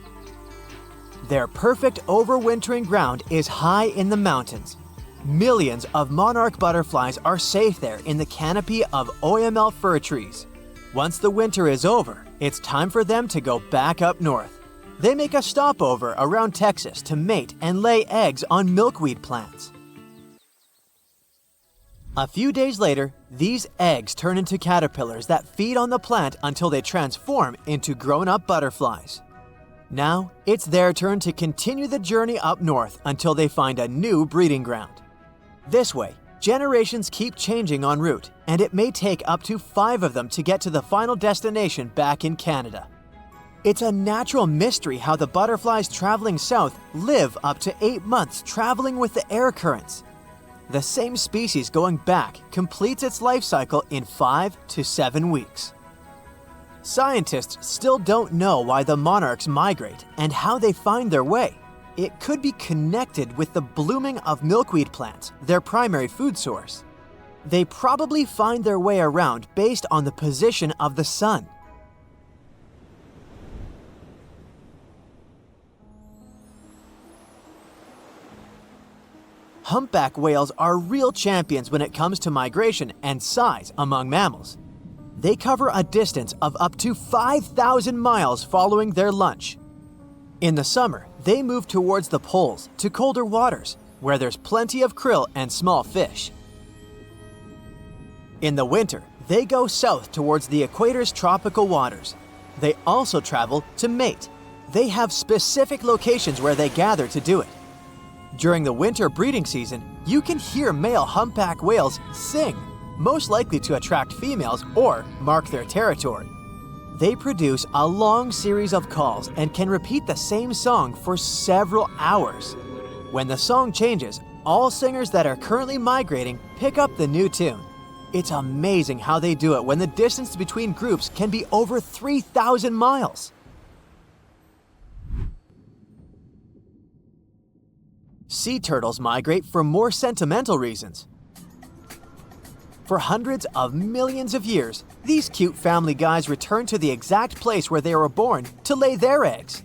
Their perfect overwintering ground is high in the mountains. Millions of monarch butterflies are safe there in the canopy of OML fir trees. Once the winter is over, it's time for them to go back up north. They make a stopover around Texas to mate and lay eggs on milkweed plants. A few days later, these eggs turn into caterpillars that feed on the plant until they transform into grown-up butterflies. Now, it's their turn to continue the journey up north until they find a new breeding ground. This way, generations keep changing en route, and it may take up to 5 of them to get to the final destination back in Canada. It's a natural mystery how the butterflies traveling south live up to 8 months traveling with the air currents. The same species going back completes its life cycle in 5 to 7 weeks. Scientists still don't know why the monarchs migrate and how they find their way. It could be connected with the blooming of milkweed plants, their primary food source. They probably find their way around based on the position of the sun. Humpback whales are real champions when it comes to migration and size among mammals. They cover a distance of up to 5,000 miles following their lunch. In the summer, they move towards the poles to colder waters, where there's plenty of krill and small fish. In the winter, they go south towards the equator's tropical waters. They also travel to mate. They have specific locations where they gather to do it. During the winter breeding season, you can hear male humpback whales sing, most likely to attract females or mark their territory. They produce a long series of calls and can repeat the same song for several hours. When the song changes, all singers that are currently migrating pick up the new tune. It's amazing how they do it when the distance between groups can be over 3,000 miles. Sea turtles migrate for more sentimental reasons. For hundreds of millions of years, these cute family guys return to the exact place where they were born to lay their eggs.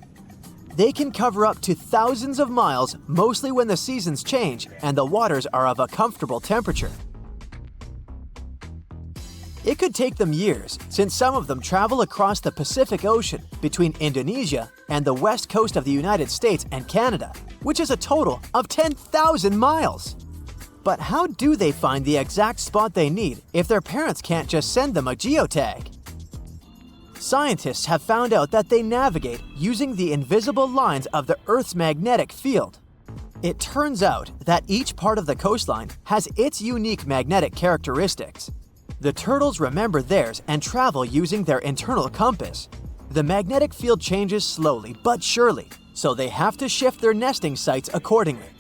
They can cover up to thousands of miles, mostly when the seasons change and the waters are of a comfortable temperature. It could take them years, since some of them travel across the Pacific Ocean between Indonesia and the west coast of the United States and Canada, which is a total of 10,000 miles. But how do they find the exact spot they need if their parents can't just send them a geotag? Scientists have found out that they navigate using the invisible lines of the Earth's magnetic field. It turns out that each part of the coastline has its unique magnetic characteristics. The turtles remember theirs and travel using their internal compass. The magnetic field changes slowly but surely, so they have to shift their nesting sites accordingly.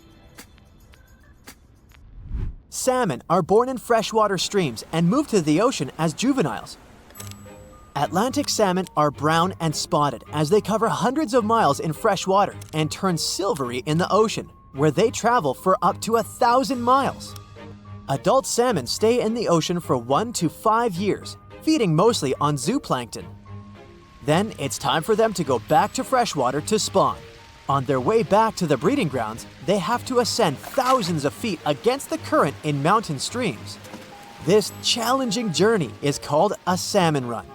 Salmon are born in freshwater streams and move to the ocean as juveniles. Atlantic salmon are brown and spotted as they cover hundreds of miles in fresh water and turn silvery in the ocean, where they travel for up to 1,000 miles. Adult salmon stay in the ocean for 1 to 5 years, feeding mostly on zooplankton. Then it's time for them to go back to freshwater to spawn. On their way back to the breeding grounds, they have to ascend thousands of feet against the current in mountain streams. This challenging journey is called a salmon run.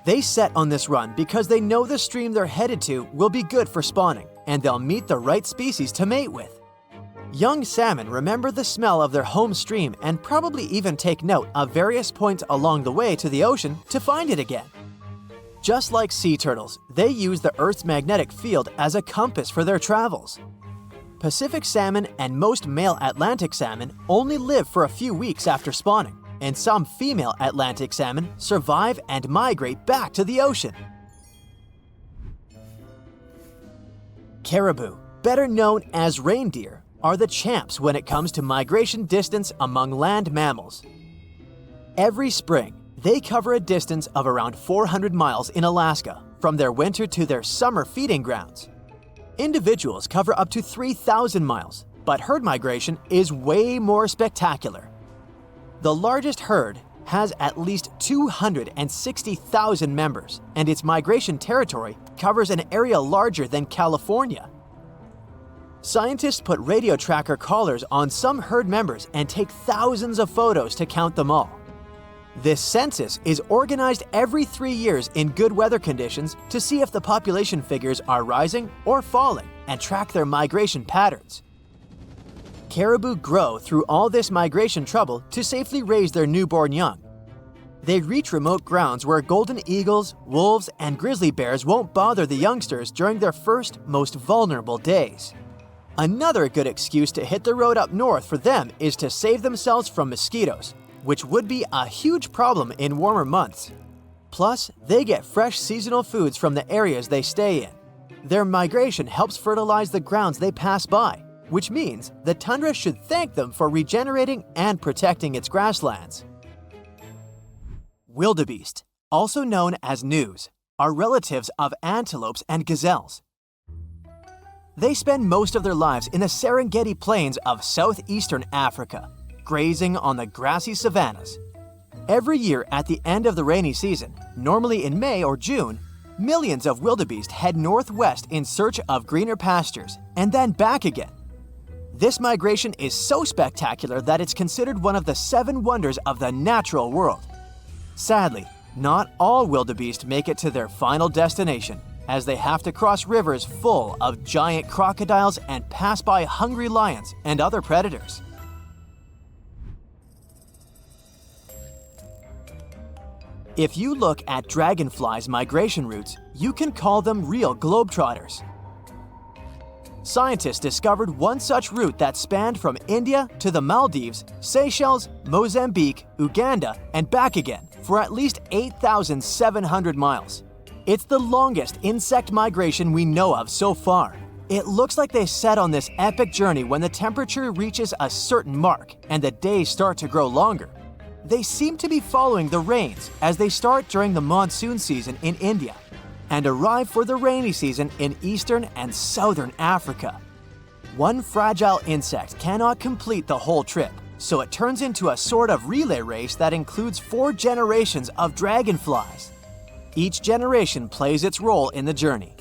They set on this run because they know the stream they're headed to will be good for spawning, and they'll meet the right species to mate with. Young salmon remember the smell of their home stream and probably even take note of various points along the way to the ocean to find it again. Just like sea turtles, they use the Earth's magnetic field as a compass for their travels. Pacific salmon and most male Atlantic salmon only live for a few weeks after spawning, and some female Atlantic salmon survive and migrate back to the ocean. Caribou, better known as reindeer, are the champs when it comes to migration distance among land mammals. Every spring, they cover a distance of around 400 miles in Alaska, from their winter to their summer feeding grounds. Individuals cover up to 3,000 miles, but herd migration is way more spectacular. The largest herd has at least 260,000 members, and its migration territory covers an area larger than California. Scientists put radio tracker collars on some herd members and take thousands of photos to count them all. This census is organized every 3 years in good weather conditions to see if the population figures are rising or falling and track their migration patterns. Caribou grow through all this migration trouble to safely raise their newborn young. They reach remote grounds where golden eagles, wolves, and grizzly bears won't bother the youngsters during their first, most vulnerable days. Another good excuse to hit the road up north for them is to save themselves from mosquitoes, which would be a huge problem in warmer months. Plus, they get fresh seasonal foods from the areas they stay in. Their migration helps fertilize the grounds they pass by, which means the tundra should thank them for regenerating and protecting its grasslands. Wildebeest, also known as gnus, are relatives of antelopes and gazelles. They spend most of their lives in the Serengeti plains of southeastern Africa, grazing on the grassy savannas. Every year at the end of the rainy season, normally in May or June, millions of wildebeest head northwest in search of greener pastures, and then back again. This migration is so spectacular that it's considered one of the 7 wonders of the natural world. Sadly, not all wildebeest make it to their final destination, as they have to cross rivers full of giant crocodiles and pass by hungry lions and other predators. If you look at dragonflies' migration routes, you can call them real globetrotters. Scientists discovered one such route that spanned from India to the Maldives, Seychelles, Mozambique, Uganda, and back again for at least 8,700 miles. It's the longest insect migration we know of so far. It looks like they set on this epic journey when the temperature reaches a certain mark and the days start to grow longer. They seem to be following the rains as they start during the monsoon season in India and arrive for the rainy season in eastern and southern Africa. One fragile insect cannot complete the whole trip, so it turns into a sort of relay race that includes 4 generations of dragonflies. Each generation plays its role in the journey.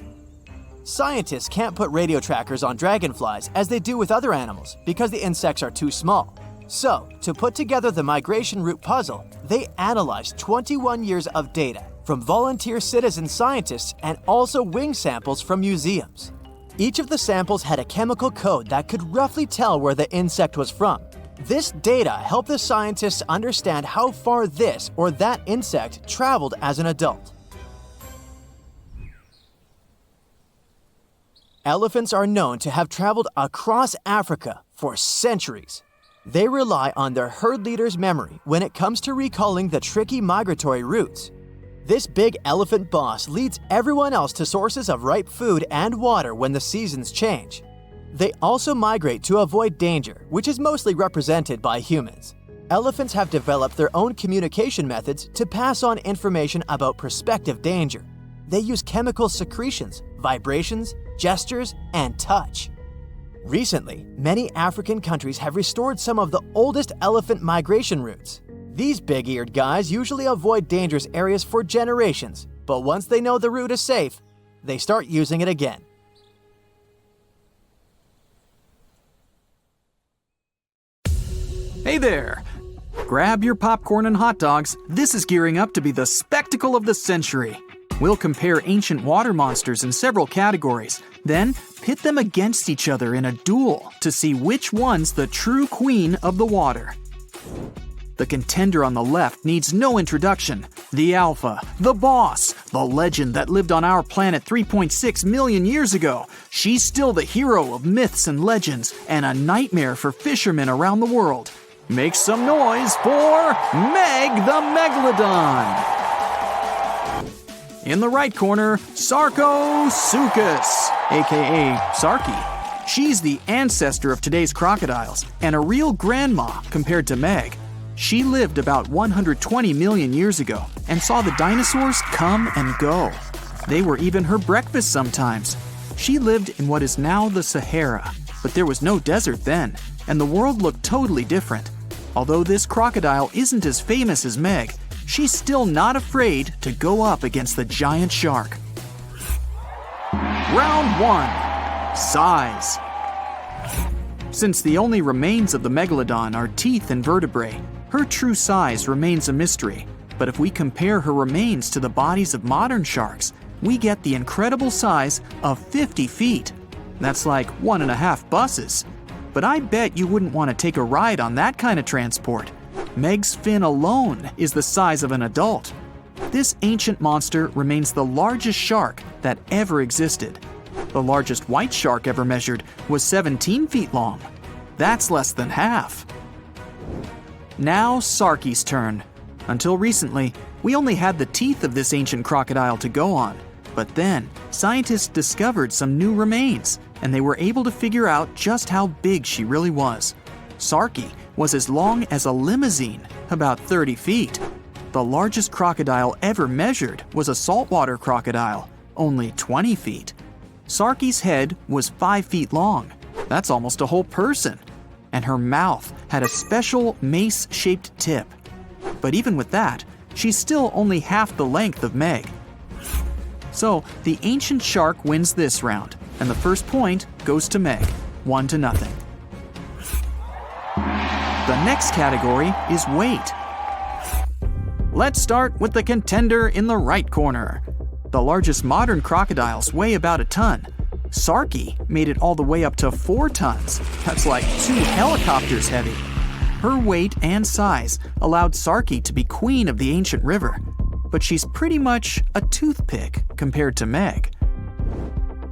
Scientists can't put radio trackers on dragonflies as they do with other animals because the insects are too small. So, to put together the migration route puzzle, they analyzed 21 years of data from volunteer citizen scientists and also wing samples from museums. Each of the samples had a chemical code that could roughly tell where the insect was from. This data helped the scientists understand how far this or that insect traveled as an adult. Elephants are known to have traveled across Africa for centuries. They rely on their herd leader's memory when it comes to recalling the tricky migratory routes. This big elephant boss leads everyone else to sources of ripe food and water when the seasons change. They also migrate to avoid danger, which is mostly represented by humans. Elephants have developed their own communication methods to pass on information about prospective danger. They use chemical secretions, vibrations, gestures, and touch. Recently, many African countries have restored some of the oldest elephant migration routes. These big-eared guys usually avoid dangerous areas for generations, but once they know the route is safe, they start using it again. Hey there! Grab your popcorn and hot dogs. This is gearing up to be the spectacle of the century. We'll compare ancient water monsters in several categories, then pit them against each other in a duel to see which one's the true queen of the water. The contender on the left needs no introduction. The Alpha, the boss, the legend that lived on our planet 3.6 million years ago. She's still the hero of myths and legends and a nightmare for fishermen around the world. Make some noise for Meg the Megalodon! In the right corner, Sarcosuchus, aka Sarky. She's the ancestor of today's crocodiles and a real grandma compared to Meg. She lived about 120 million years ago and saw the dinosaurs come and go. They were even her breakfast sometimes. She lived in what is now the Sahara, but there was no desert then, and the world looked totally different. Although this crocodile isn't as famous as Meg, she's still not afraid to go up against the giant shark. Round 1. Size. Since the only remains of the megalodon are teeth and vertebrae, her true size remains a mystery. But if we compare her remains to the bodies of modern sharks, we get the incredible size of 50 feet. That's like 1.5 buses. But I bet you wouldn't want to take a ride on that kind of transport. Meg's fin alone is the size of an adult. This ancient monster remains the largest shark that ever existed. The largest white shark ever measured was 17 feet long. That's less than half. Now Sarki's turn. Until recently, we only had the teeth of this ancient crocodile to go on. But then, scientists discovered some new remains, and they were able to figure out just how big she really was. Sarki was as long as a limousine, about 30 feet. The largest crocodile ever measured was a saltwater crocodile, only 20 feet. Sarki's head was 5 feet long. That's almost a whole person. And her mouth had a special mace-shaped tip. But even with that, she's still only half the length of Meg. So, the ancient shark wins this round, and the first point goes to Meg, 1-0. The next category is weight. Let's start with the contender in the right corner. The largest modern crocodiles weigh about a ton. Sarki made it all the way up to 4 tons. That's like 2 helicopters heavy. Her weight and size allowed Sarki to be queen of the ancient river, but she's pretty much a toothpick compared to Meg.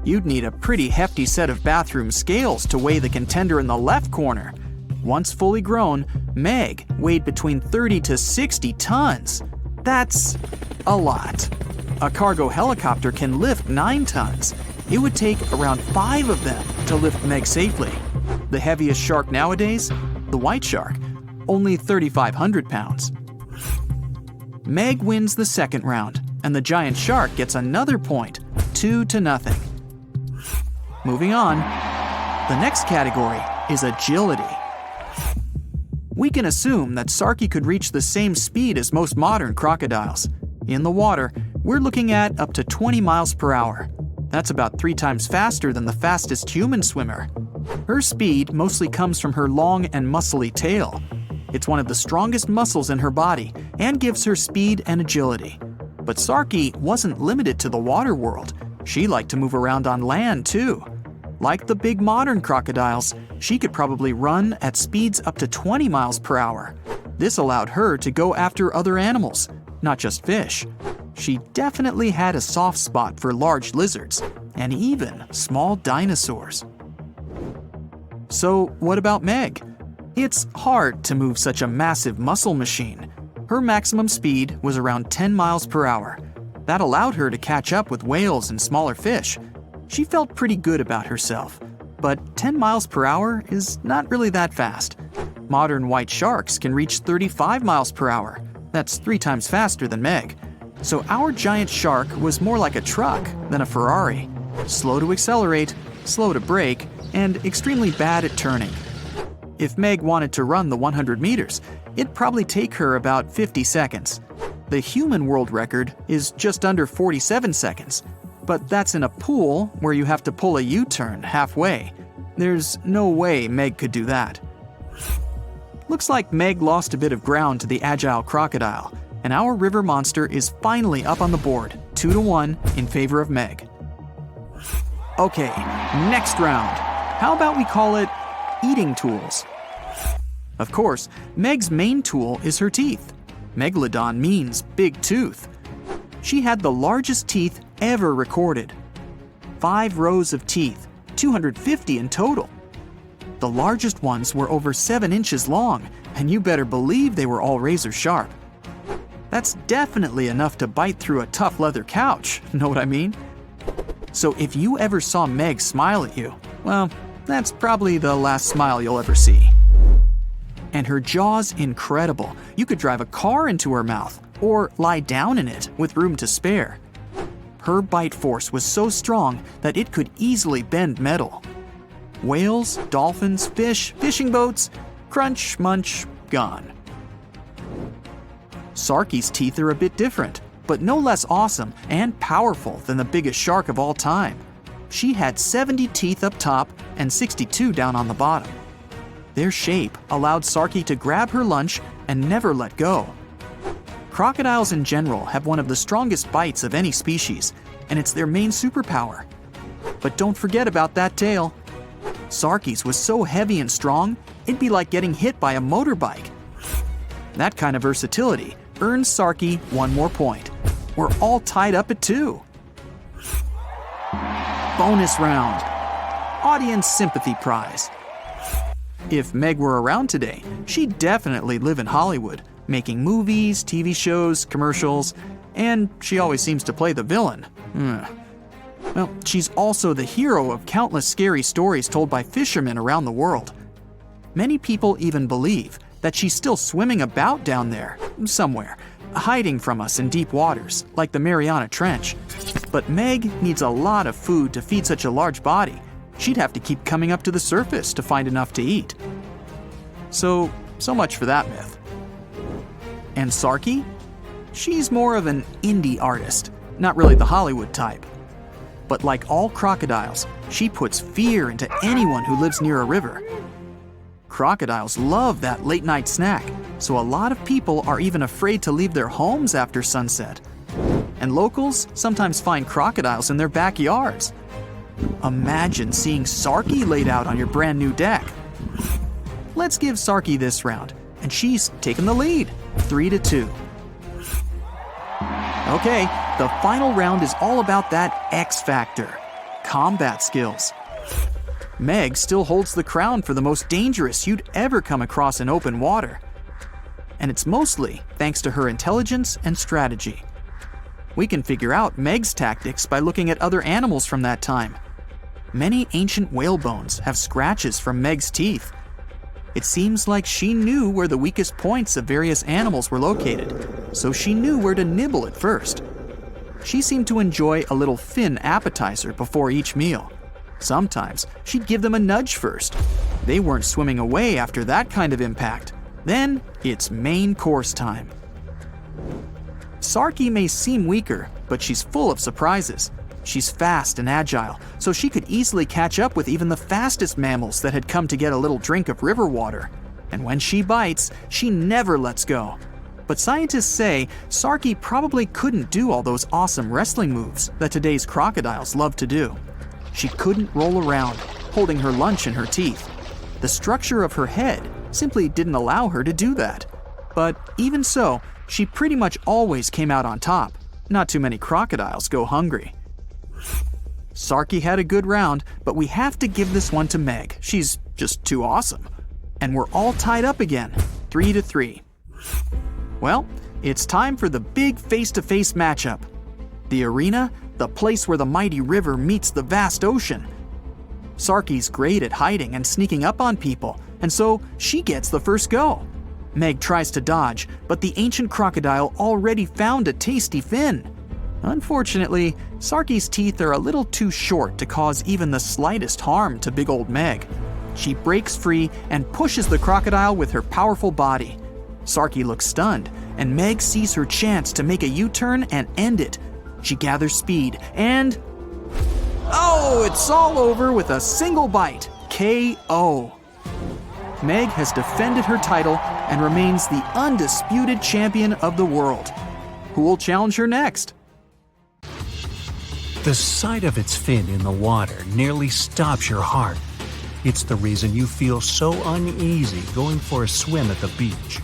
You'd need a pretty hefty set of bathroom scales to weigh the contender in the left corner. Once fully grown, Meg weighed between 30 to 60 tons. That's a lot. A cargo helicopter can lift 9 tons. It would take around 5 of them to lift Meg safely. The heaviest shark nowadays? The white shark, only 3,500 pounds. Meg wins the second round, and the giant shark gets another point, 2-0. Moving on, the next category is agility. We can assume that Sarki could reach the same speed as most modern crocodiles. In the water, we're looking at up to 20 miles per hour. That's about 3 times faster than the fastest human swimmer. Her speed mostly comes from her long and muscly tail. It's one of the strongest muscles in her body and gives her speed and agility. But Sarki wasn't limited to the water world. She liked to move around on land too. Like the big modern crocodiles, she could probably run at speeds up to 20 miles per hour. This allowed her to go after other animals, not just fish. She definitely had a soft spot for large lizards and even small dinosaurs. So what about Meg? It's hard to move such a massive muscle machine. Her maximum speed was around 10 miles per hour. That allowed her to catch up with whales and smaller fish. She felt pretty good about herself, but 10 miles per hour is not really that fast. Modern white sharks can reach 35 miles per hour. That's 3 times faster than Meg. So our giant shark was more like a truck than a Ferrari. Slow to accelerate, slow to brake, and extremely bad at turning. If Meg wanted to run the 100 meters, it'd probably take her about 50 seconds. The human world record is just under 47 seconds, but that's in a pool where you have to pull a U-turn halfway. There's no way Meg could do that. Looks like Meg lost a bit of ground to the agile crocodile, and our river monster is finally up on the board, 2-1 in favor of Meg. Okay, next round. How about we call it eating tools? Of course, Meg's main tool is her teeth. Megalodon means big tooth. She had the largest teeth ever recorded. 5 rows of teeth, 250 in total. The largest ones were over 7 inches long, and you better believe they were all razor sharp. That's definitely enough to bite through a tough leather couch, know what I mean? So if you ever saw Meg smile at you, well, that's probably the last smile you'll ever see. And her jaw's incredible. You could drive a car into her mouth, or lie down in it with room to spare. Her bite force was so strong that it could easily bend metal. Whales, dolphins, fish, fishing boats, crunch, munch, gone. Sarki's teeth are a bit different, but no less awesome and powerful than the biggest shark of all time. she had 70 teeth up top and 62 down on the bottom. Their shape allowed Sarky to grab her lunch and never let go. Crocodiles in general have one of the strongest bites of any species, and it's their main superpower. But don't forget about that tail. Sarky's was so heavy and strong, it'd be like getting hit by a motorbike. That kind of versatility earns Sarky 1 more point. We're all tied up at 2. Bonus round. Audience sympathy prize. If Meg were around today, she'd definitely live in Hollywood, making movies, TV shows, commercials, and she always seems to play the villain. Well, she's also the hero of countless scary stories told by fishermen around the world. Many people even believe that she's still swimming about down there, somewhere, hiding from us in deep waters, like the Mariana Trench. But Meg needs a lot of food to feed such a large body. She'd have to keep coming up to the surface to find enough to eat. So much for that myth. And Sarky? She's more of an indie artist, not really the Hollywood type. But like all crocodiles, she puts fear into anyone who lives near a river. Crocodiles love that late-night snack, so a lot of people are even afraid to leave their homes after sunset. And locals sometimes find crocodiles in their backyards. Imagine seeing Sarky laid out on your brand new deck. Let's give Sarky this round, and she's taken the lead, 3-2. Okay, the final round is all about that X factor, combat skills. Meg still holds the crown for the most dangerous you'd ever come across in open water. And it's mostly thanks to her intelligence and strategy. We can figure out Meg's tactics by looking at other animals from that time. Many ancient whale bones have scratches from Meg's teeth. It seems like she knew where the weakest points of various animals were located, so she knew where to nibble at first. She seemed to enjoy a little fin appetizer before each meal. Sometimes she'd give them a nudge first. They weren't swimming away after that kind of impact. Then it's main course time. Sarky may seem weaker, but she's full of surprises. She's fast and agile, so she could easily catch up with even the fastest mammals that had come to get a little drink of river water. And when she bites, she never lets go. But scientists say Sarky probably couldn't do all those awesome wrestling moves that today's crocodiles love to do. She couldn't roll around, holding her lunch in her teeth. The structure of her head simply didn't allow her to do that. But even so, she pretty much always came out on top. Not too many crocodiles go hungry. Sarky had a good round, but we have to give this one to Meg. She's just too awesome. And we're all tied up again, 3-3. Well, it's time for the big face-to-face matchup. The arena, the place where the mighty river meets the vast ocean. Sarky's great at hiding and sneaking up on people, and so she gets the first go. Meg tries to dodge, but the ancient crocodile already found a tasty fin. Unfortunately, Sarky's teeth are a little too short to cause even the slightest harm to big old Meg. She breaks free and pushes the crocodile with her powerful body. Sarky looks stunned, and Meg sees her chance to make a U-turn and end it. She gathers speed and... oh, it's all over with a single bite. KO. Meg has defended her title and remains the undisputed champion of the world. Who will challenge her next? The sight of its fin in the water nearly stops your heart. It's the reason you feel so uneasy going for a swim at the beach.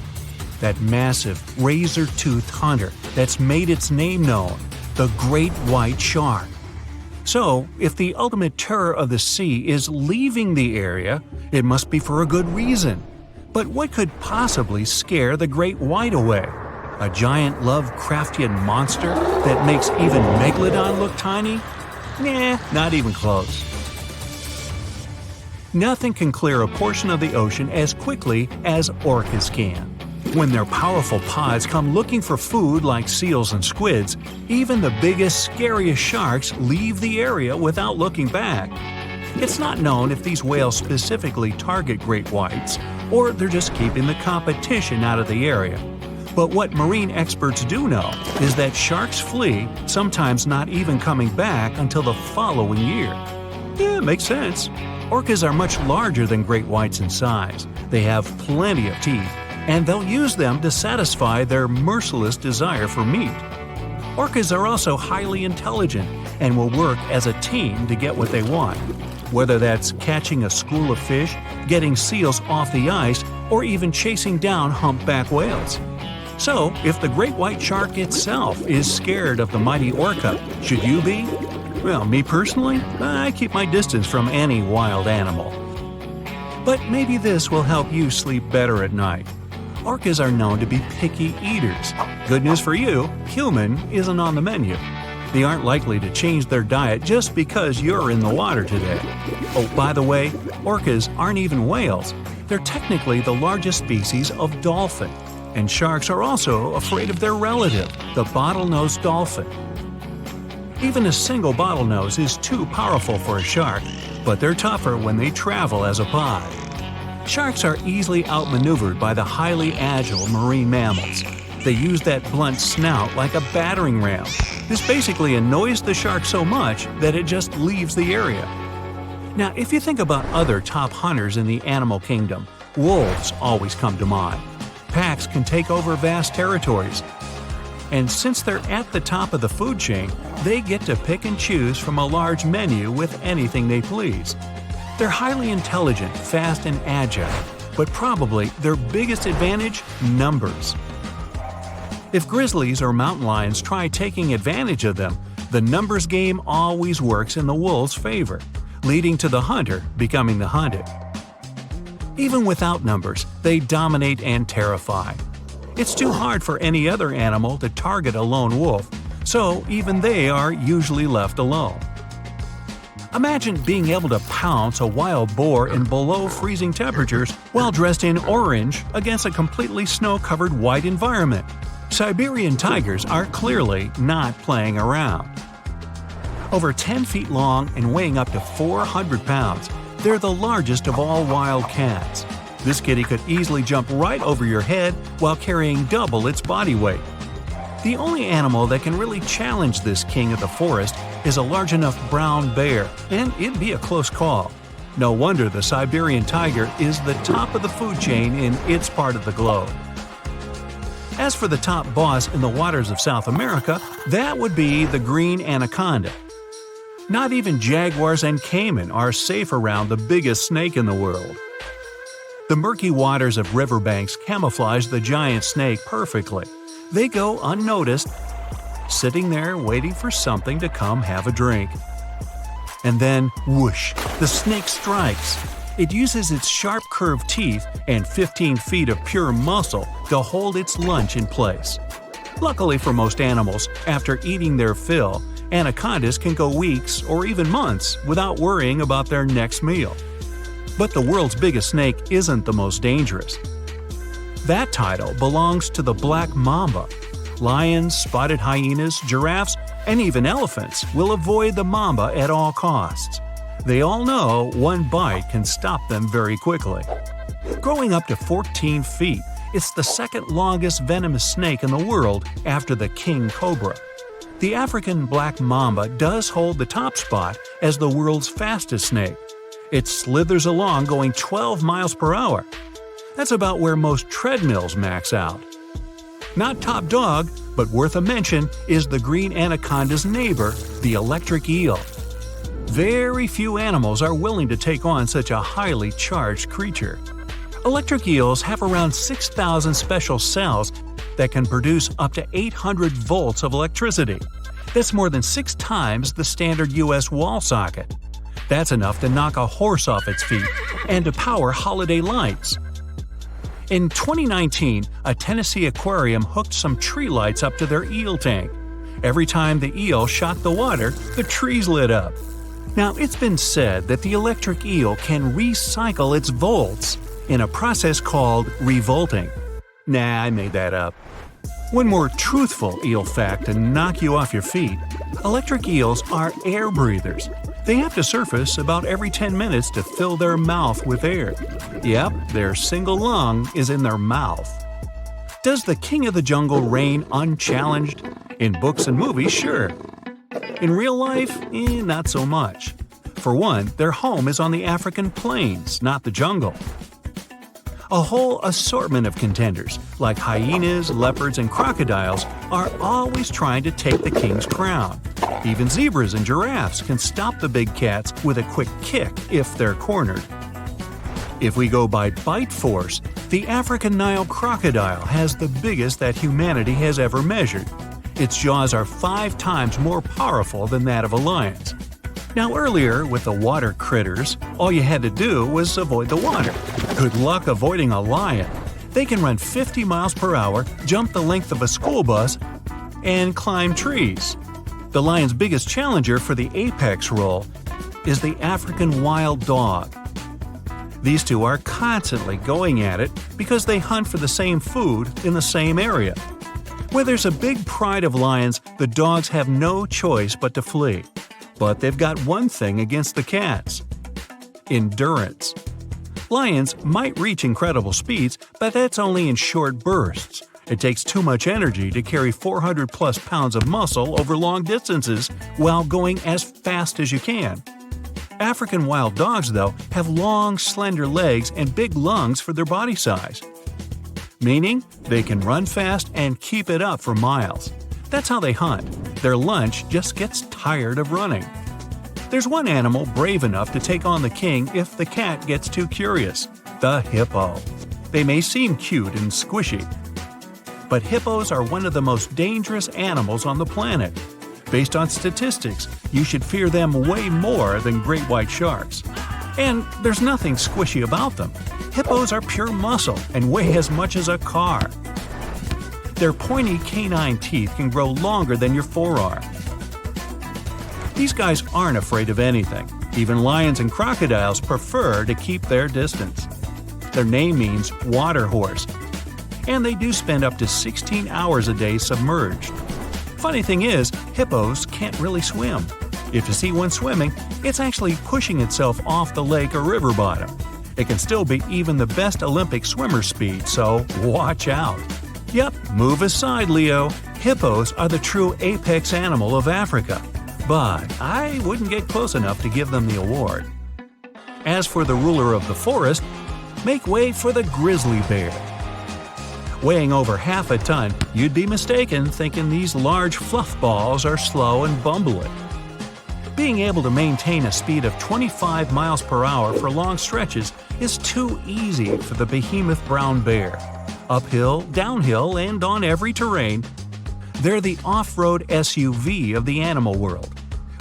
That massive, razor-toothed hunter that's made its name known, the great white shark. So, if the ultimate terror of the sea is leaving the area, it must be for a good reason. But what could possibly scare the great white away? A giant Lovecraftian monster that makes even Megalodon look tiny? Nah, not even close. Nothing can clear a portion of the ocean as quickly as orcas can. When their powerful pods come looking for food like seals and squids, even the biggest, scariest sharks leave the area without looking back. It's not known if these whales specifically target great whites, or they're just keeping the competition out of the area. But what marine experts do know is that sharks flee, sometimes not even coming back until the following year. Yeah, makes sense. Orcas are much larger than great whites in size. They have plenty of teeth, and they'll use them to satisfy their merciless desire for meat. Orcas are also highly intelligent and will work as a team to get what they want, whether that's catching a school of fish, getting seals off the ice, or even chasing down humpback whales. So, if the great white shark itself is scared of the mighty orca, should you be? Well, me personally, I keep my distance from any wild animal. But maybe this will help you sleep better at night. Orcas are known to be picky eaters. Good news for you, human isn't on the menu. They aren't likely to change their diet just because you're in the water today. Oh, by the way, orcas aren't even whales. They're technically the largest species of dolphin. And sharks are also afraid of their relative, the bottlenose dolphin. Even a single bottlenose is too powerful for a shark, but they're tougher when they travel as a pod. Sharks are easily outmaneuvered by the highly agile marine mammals. They use that blunt snout like a battering ram. This basically annoys the shark so much that it just leaves the area. Now, if you think about other top hunters in the animal kingdom, wolves always come to mind. Packs can take over vast territories. And since they're at the top of the food chain, they get to pick and choose from a large menu with anything they please. They're highly intelligent, fast, and agile, but probably their biggest advantage? Numbers. If grizzlies or mountain lions try taking advantage of them, the numbers game always works in the wolves' favor, leading to the hunter becoming the hunted. Even without numbers, they dominate and terrify. It's too hard for any other animal to target a lone wolf, so even they are usually left alone. Imagine being able to pounce a wild boar in below freezing temperatures while dressed in orange against a completely snow-covered white environment. Siberian tigers are clearly not playing around. Over 10 feet long and weighing up to 400 pounds, they're the largest of all wild cats. This kitty could easily jump right over your head while carrying double its body weight. The only animal that can really challenge this king of the forest is a large enough brown bear, and it'd be a close call. No wonder the Siberian tiger is the top of the food chain in its part of the globe. As for the top boss in the waters of South America, that would be the green anaconda. Not even jaguars and caiman are safe around the biggest snake in the world. The murky waters of riverbanks camouflage the giant snake perfectly. They go unnoticed, sitting there waiting for something to come have a drink. And then, whoosh, the snake strikes. It uses its sharp curved teeth and 15 feet of pure muscle to hold its lunch in place. Luckily for most animals, after eating their fill, anacondas can go weeks or even months without worrying about their next meal. But the world's biggest snake isn't the most dangerous. That title belongs to the black mamba. Lions, spotted hyenas, giraffes, and even elephants will avoid the mamba at all costs. They all know one bite can stop them very quickly. Growing up to 14 feet, it's the second longest venomous snake in the world after the king cobra. The African black mamba does hold the top spot as the world's fastest snake. It slithers along going 12 miles per hour. That's about where most treadmills max out. Not top dog, but worth a mention is the green anaconda's neighbor, the electric eel. Very few animals are willing to take on such a highly charged creature. Electric eels have around 6,000 special cells that can produce up to 800 volts of electricity. That's more than 6 times the standard US wall socket. That's enough to knock a horse off its feet and to power holiday lights. In 2019, a Tennessee aquarium hooked some tree lights up to their eel tank. Every time the eel shot the water, the trees lit up. Now, it's been said that the electric eel can recycle its volts in a process called revolting. Nah, I made that up. One more truthful eel fact to knock you off your feet: electric eels are air breathers. They have to surface about every 10 minutes to fill their mouth with air. Yep, their single lung is in their mouth. Does the king of the jungle reign unchallenged? In books and movies, sure. In real life, not so much. For one, their home is on the African plains, not the jungle. A whole assortment of contenders, like hyenas, leopards, and crocodiles, are always trying to take the king's crown. Even zebras and giraffes can stop the big cats with a quick kick if they're cornered. If we go by bite force, the African Nile crocodile has the biggest that humanity has ever measured. Its jaws are 5 times more powerful than that of a lion's. Now earlier, with the water critters, all you had to do was avoid the water. Good luck avoiding a lion. They can run 50 miles per hour, jump the length of a school bus, and climb trees. The lion's biggest challenger for the apex role is the African wild dog. These two are constantly going at it because they hunt for the same food in the same area. Where there's a big pride of lions, the dogs have no choice but to flee. But they've got one thing against the cats: endurance. Lions might reach incredible speeds, but that's only in short bursts. It takes too much energy to carry 400-plus pounds of muscle over long distances while going as fast as you can. African wild dogs, though, have long, slender legs and big lungs for their body size, meaning they can run fast and keep it up for miles. That's how they hunt. Their lunch just gets tired of running. There's one animal brave enough to take on the king if the cat gets too curious: the hippo. They may seem cute and squishy, but hippos are one of the most dangerous animals on the planet. Based on statistics, you should fear them way more than great white sharks. And there's nothing squishy about them. Hippos are pure muscle and weigh as much as a car. Their pointy canine teeth can grow longer than your forearm. These guys aren't afraid of anything. Even lions and crocodiles prefer to keep their distance. Their name means water horse, and they do spend up to 16 hours a day submerged. Funny thing is, hippos can't really swim. If you see one swimming, it's actually pushing itself off the lake or river bottom. It can still beat even the best Olympic swimmer speed, so watch out. Yep, move aside, Leo. Hippos are the true apex animal of Africa. But I wouldn't get close enough to give them the award. As for the ruler of the forest, make way for the grizzly bear. Weighing over half a ton, you'd be mistaken thinking these large fluff balls are slow and bumbling. Being able to maintain a speed of 25 miles per hour for long stretches is too easy for the behemoth brown bear. Uphill, downhill, and on every terrain, they're the off-road SUV of the animal world.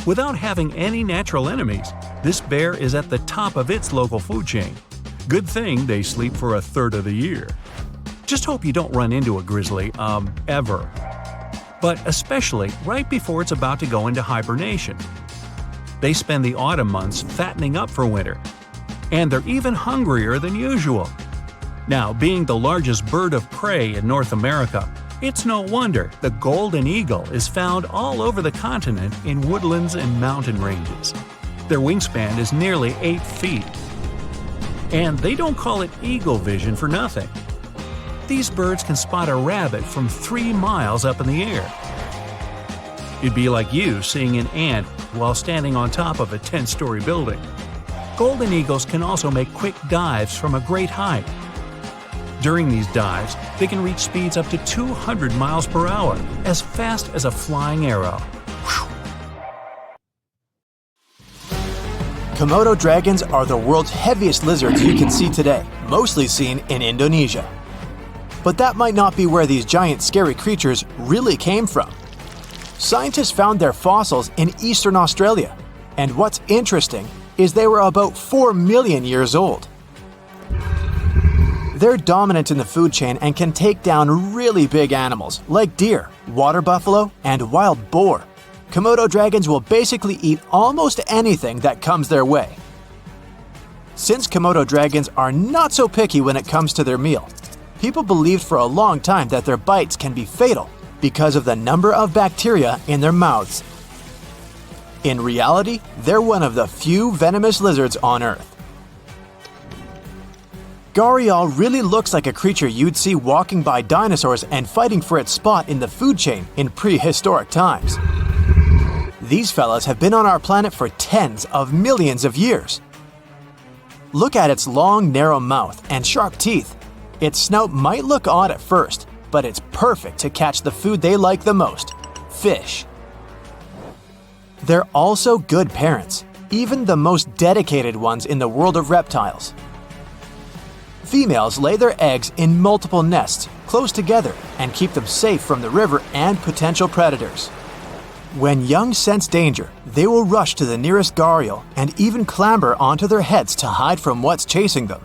Without having any natural enemies, this bear is at the top of its local food chain. Good thing they sleep for a third of the year. Just hope you don't run into a grizzly, ever. But especially right before it's about to go into hibernation. They spend the autumn months fattening up for winter. And they're even hungrier than usual. Now, being the largest bird of prey in North America, it's no wonder the golden eagle is found all over the continent in woodlands and mountain ranges. Their wingspan is nearly 8 feet. And they don't call it eagle vision for nothing. These birds can spot a rabbit from 3 miles up in the air. It'd be like you seeing an ant while standing on top of a 10-story building. Golden eagles can also make quick dives from a great height. During these dives, they can reach speeds up to 200 miles per hour, as fast as a flying arrow. Komodo dragons are the world's heaviest lizards you can see today, mostly seen in Indonesia. But that might not be where these giant scary creatures really came from. Scientists found their fossils in eastern Australia, and what's interesting is they were about 4 million years old. They're dominant in the food chain and can take down really big animals like deer, water buffalo, and wild boar. Komodo dragons will basically eat almost anything that comes their way. Since Komodo dragons are not so picky when it comes to their meal, people believed for a long time that their bites can be fatal because of the number of bacteria in their mouths. In reality, they're one of the few venomous lizards on Earth. Gharial really looks like a creature you'd see walking by dinosaurs and fighting for its spot in the food chain in prehistoric times. These fellas have been on our planet for tens of millions of years. Look at its long, narrow mouth and sharp teeth. Its snout might look odd at first, but it's perfect to catch the food they like the most: fish. They're also good parents, even the most dedicated ones in the world of reptiles. Females lay their eggs in multiple nests close together and keep them safe from the river and potential predators. When young sense danger, they will rush to the nearest gharial and even clamber onto their heads to hide from what's chasing them.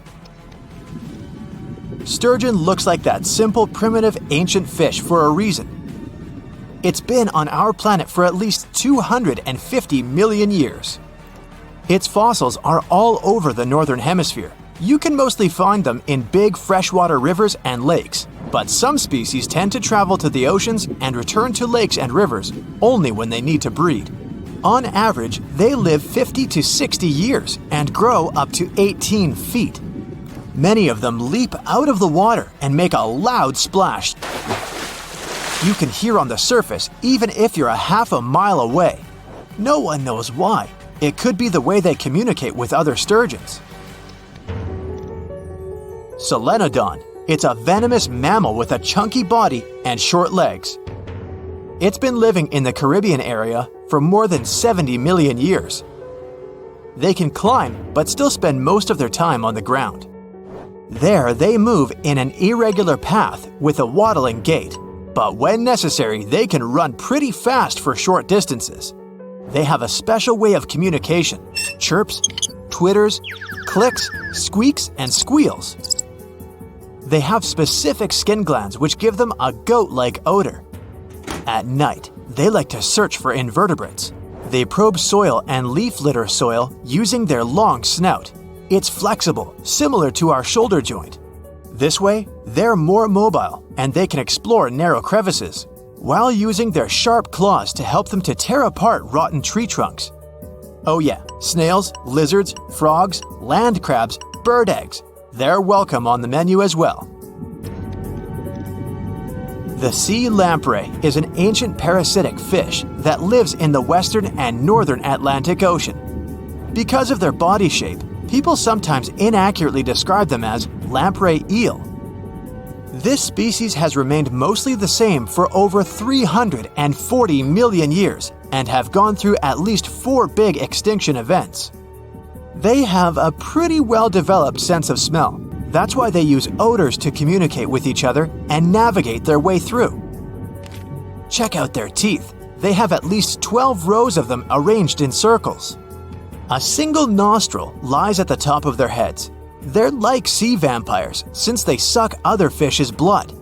Sturgeon looks like that simple, primitive, ancient fish for a reason. It's been on our planet for at least 250 million years. Its fossils are all over the northern hemisphere. You can mostly find them in big freshwater rivers and lakes, but some species tend to travel to the oceans and return to lakes and rivers only when they need to breed. On average, they live 50 to 60 years and grow up to 18 feet. Many of them leap out of the water and make a loud splash. You can hear on the surface even if you're a half a mile away. No one knows why. It could be the way they communicate with other sturgeons. Solenodon. It's a venomous mammal with a chunky body and short legs. It's been living in the Caribbean area for more than 70 million years. They can climb but still spend most of their time on the ground. There they move in an irregular path with a waddling gait, but when necessary they can run pretty fast for short distances. They have a special way of communication: chirps, twitters, clicks, squeaks, and squeals. They have specific skin glands which give them a goat-like odor. At night, they like to search for invertebrates. They probe soil and leaf litter soil using their long snout. It's flexible, similar to our shoulder joint. This way, they're more mobile and they can explore narrow crevices, while using their sharp claws to help them to tear apart rotten tree trunks. Oh yeah, snails, lizards, frogs, land crabs, bird eggs. They're welcome on the menu as well. The sea lamprey is an ancient parasitic fish that lives in the western and northern Atlantic Ocean. Because of their body shape, people sometimes inaccurately describe them as lamprey eel. This species has remained mostly the same for over 340 million years and have gone through at least 4 big extinction events. They have a pretty well-developed sense of smell. That's why they use odors to communicate with each other and navigate their way through. Check out their teeth. They have at least 12 rows of them arranged in circles. A single nostril lies at the top of their heads. They're like sea vampires since they suck other fish's blood.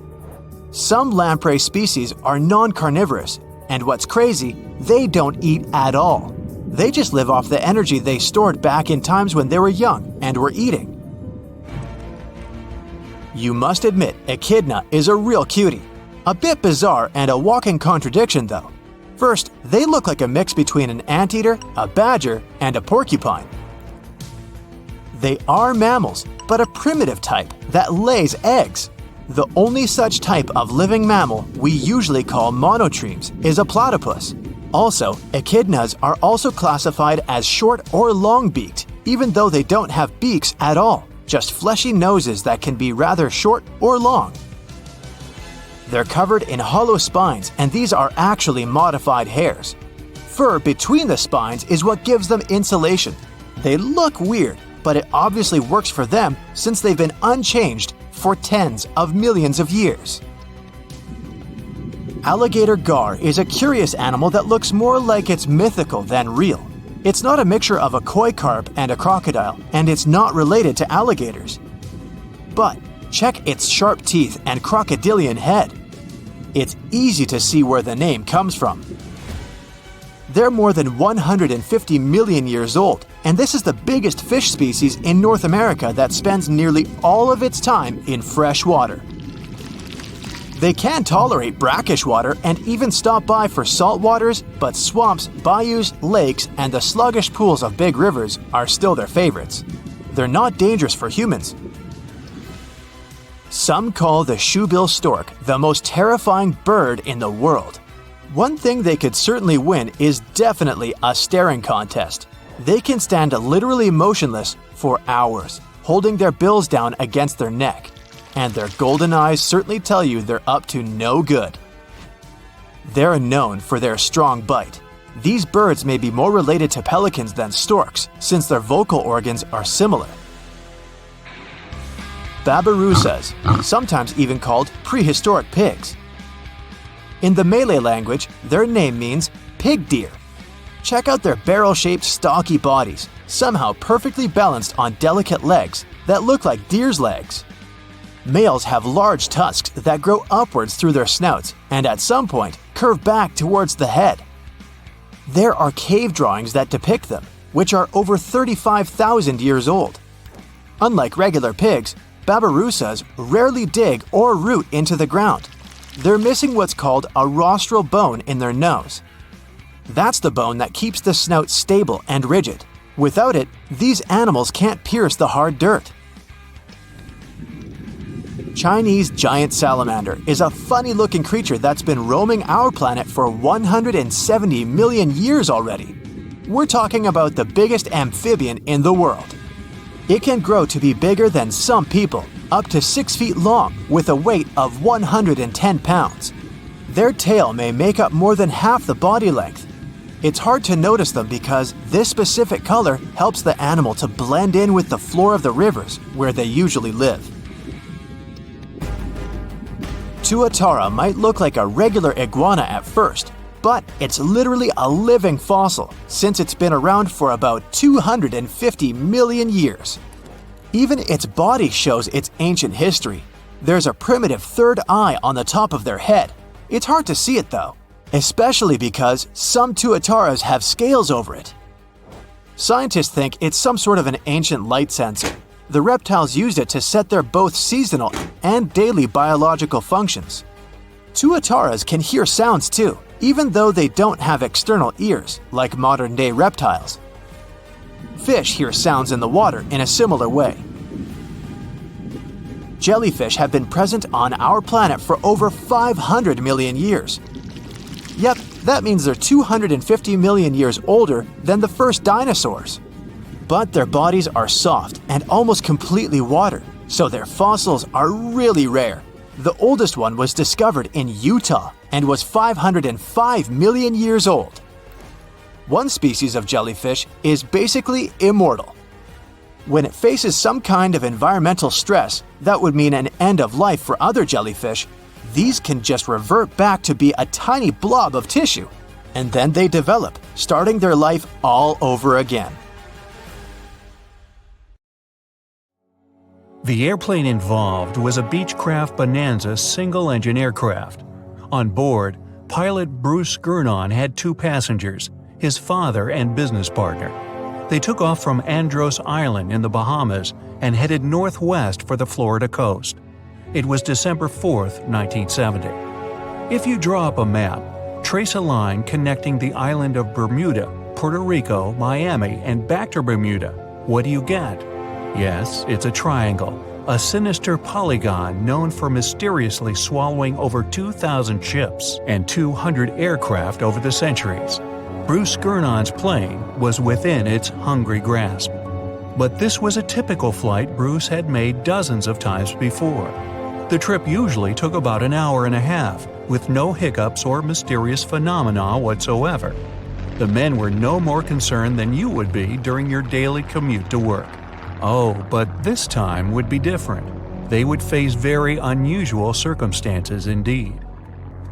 Some lamprey species are non-carnivorous, and what's crazy, they don't eat at all. They just live off the energy they stored back in times when they were young and were eating. You must admit, echidna is a real cutie. A bit bizarre and a walking contradiction though. First, they look like a mix between an anteater, a badger, and a porcupine. They are mammals, but a primitive type that lays eggs. The only such type of living mammal we usually call monotremes is a platypus. Also, echidnas are also classified as short or long-beaked, even though they don't have beaks at all, just fleshy noses that can be rather short or long. They're covered in hollow spines, and these are actually modified hairs. Fur between the spines is what gives them insulation. They look weird, but it obviously works for them since they've been unchanged for tens of millions of years. Alligator gar is a curious animal that looks more like it's mythical than real. It's not a mixture of a koi carp and a crocodile, and it's not related to alligators. But check its sharp teeth and crocodilian head. It's easy to see where the name comes from. They're more than 150 million years old, and this is the biggest fish species in North America that spends nearly all of its time in fresh water. They can tolerate brackish water and even stop by for salt waters, but swamps, bayous, lakes, and the sluggish pools of big rivers are still their favorites. They're not dangerous for humans. Some call the shoebill stork the most terrifying bird in the world. One thing they could certainly win is definitely a staring contest. They can stand literally motionless for hours, holding their bills down against their neck, and their golden eyes certainly tell you they're up to no good. They're known for their strong bite. These birds may be more related to pelicans than storks, since their vocal organs are similar. Babirusas, sometimes even called prehistoric pigs. In the Malay language, their name means pig deer. Check out their barrel-shaped stocky bodies, somehow perfectly balanced on delicate legs that look like deer's legs. Males have large tusks that grow upwards through their snouts and at some point curve back towards the head. There are cave drawings that depict them, which are over 35,000 years old. Unlike regular pigs, Babirusas rarely dig or root into the ground. They're missing what's called a rostral bone in their nose. That's the bone that keeps the snout stable and rigid. Without it, these animals can't pierce the hard dirt. Chinese giant salamander is a funny-looking creature that's been roaming our planet for 170 million years already. We're talking about the biggest amphibian in the world. It can grow to be bigger than some people, up to 6 feet long, with a weight of 110 pounds. Their tail may make up more than half the body length. It's hard to notice them because this specific color helps the animal to blend in with the floor of the rivers where they usually live. Tuatara might look like a regular iguana at first, but it's literally a living fossil since it's been around for about 250 million years. Even its body shows its ancient history. There's a primitive third eye on the top of their head. It's hard to see it though, especially because some tuataras have scales over it. Scientists think it's some sort of an ancient light sensor. The reptiles used it to set their both seasonal and daily biological functions. Tuataras can hear sounds too, even though they don't have external ears like modern-day reptiles. Fish hear sounds in the water in a similar way. Jellyfish have been present on our planet for over 500 million years. Yep, that means they're 250 million years older than the first dinosaurs. But their bodies are soft and almost completely water, so their fossils are really rare. The oldest one was discovered in Utah and was 505 million years old. One species of jellyfish is basically immortal. When it faces some kind of environmental stress that would mean an end of life for other jellyfish, these can just revert back to be a tiny blob of tissue, and then they develop, starting their life all over again. The airplane involved was a Beechcraft Bonanza single-engine aircraft. On board, pilot Bruce Gurnon had 2 passengers, his father and business partner. They took off from Andros Island in the Bahamas and headed northwest for the Florida coast. It was December 4, 1970. If you draw up a map, trace a line connecting the island of Bermuda, Puerto Rico, Miami, and back to Bermuda, what do you get? Yes, it's a triangle, a sinister polygon known for mysteriously swallowing over 2,000 ships and 200 aircraft over the centuries. Bruce Gurnon's plane was within its hungry grasp. But this was a typical flight Bruce had made dozens of times before. The trip usually took about an hour and a half, with no hiccups or mysterious phenomena whatsoever. The men were no more concerned than you would be during your daily commute to work. Oh, but this time would be different. They would face very unusual circumstances indeed.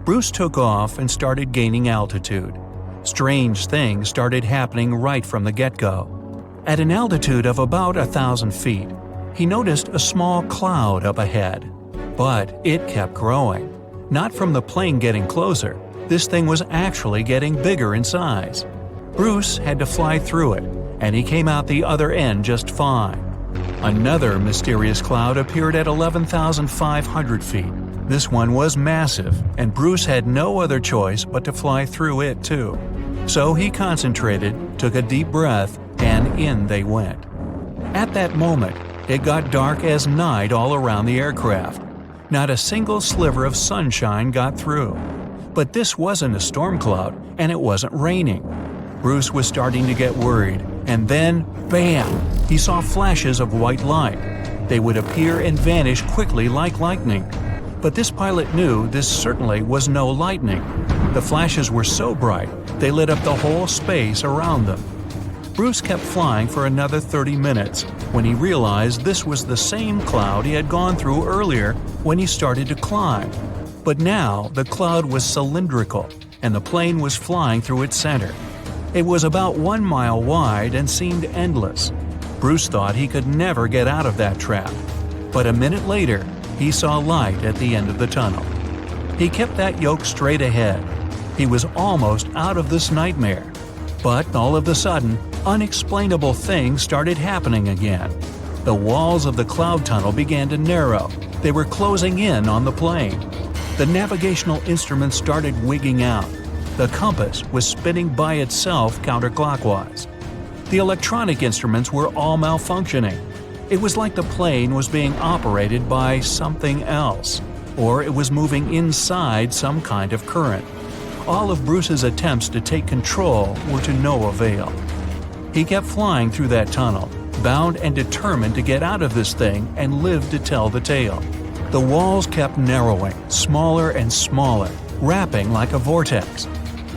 Bruce took off and started gaining altitude. Strange things started happening right from the get-go. At an altitude of about 1,000 feet, he noticed a small cloud up ahead. But it kept growing. Not from the plane getting closer, this thing was actually getting bigger in size. Bruce had to fly through it, and he came out the other end just fine. Another mysterious cloud appeared at 11,500 feet. This one was massive, and Bruce had no other choice but to fly through it too. So he concentrated, took a deep breath, and in they went. At that moment, it got dark as night all around the aircraft. Not a single sliver of sunshine got through. But this wasn't a storm cloud, and it wasn't raining. Bruce was starting to get worried, and then, bam! He saw flashes of white light. They would appear and vanish quickly like lightning. But this pilot knew this certainly was no lightning. The flashes were so bright, they lit up the whole space around them. Bruce kept flying for another 30 minutes when he realized this was the same cloud he had gone through earlier when he started to climb. But now the cloud was cylindrical, and the plane was flying through its center. It was about 1 mile wide and seemed endless. Bruce thought he could never get out of that trap. But a minute later, he saw light at the end of the tunnel. He kept that yoke straight ahead. He was almost out of this nightmare. But all of a sudden, unexplainable things started happening again. The walls of the cloud tunnel began to narrow. They were closing in on the plane. The navigational instruments started wigging out. The compass was spinning by itself counterclockwise. The electronic instruments were all malfunctioning. It was like the plane was being operated by something else, or it was moving inside some kind of current. All of Bruce's attempts to take control were to no avail. He kept flying through that tunnel, bound and determined to get out of this thing and live to tell the tale. The walls kept narrowing, smaller and smaller, wrapping like a vortex.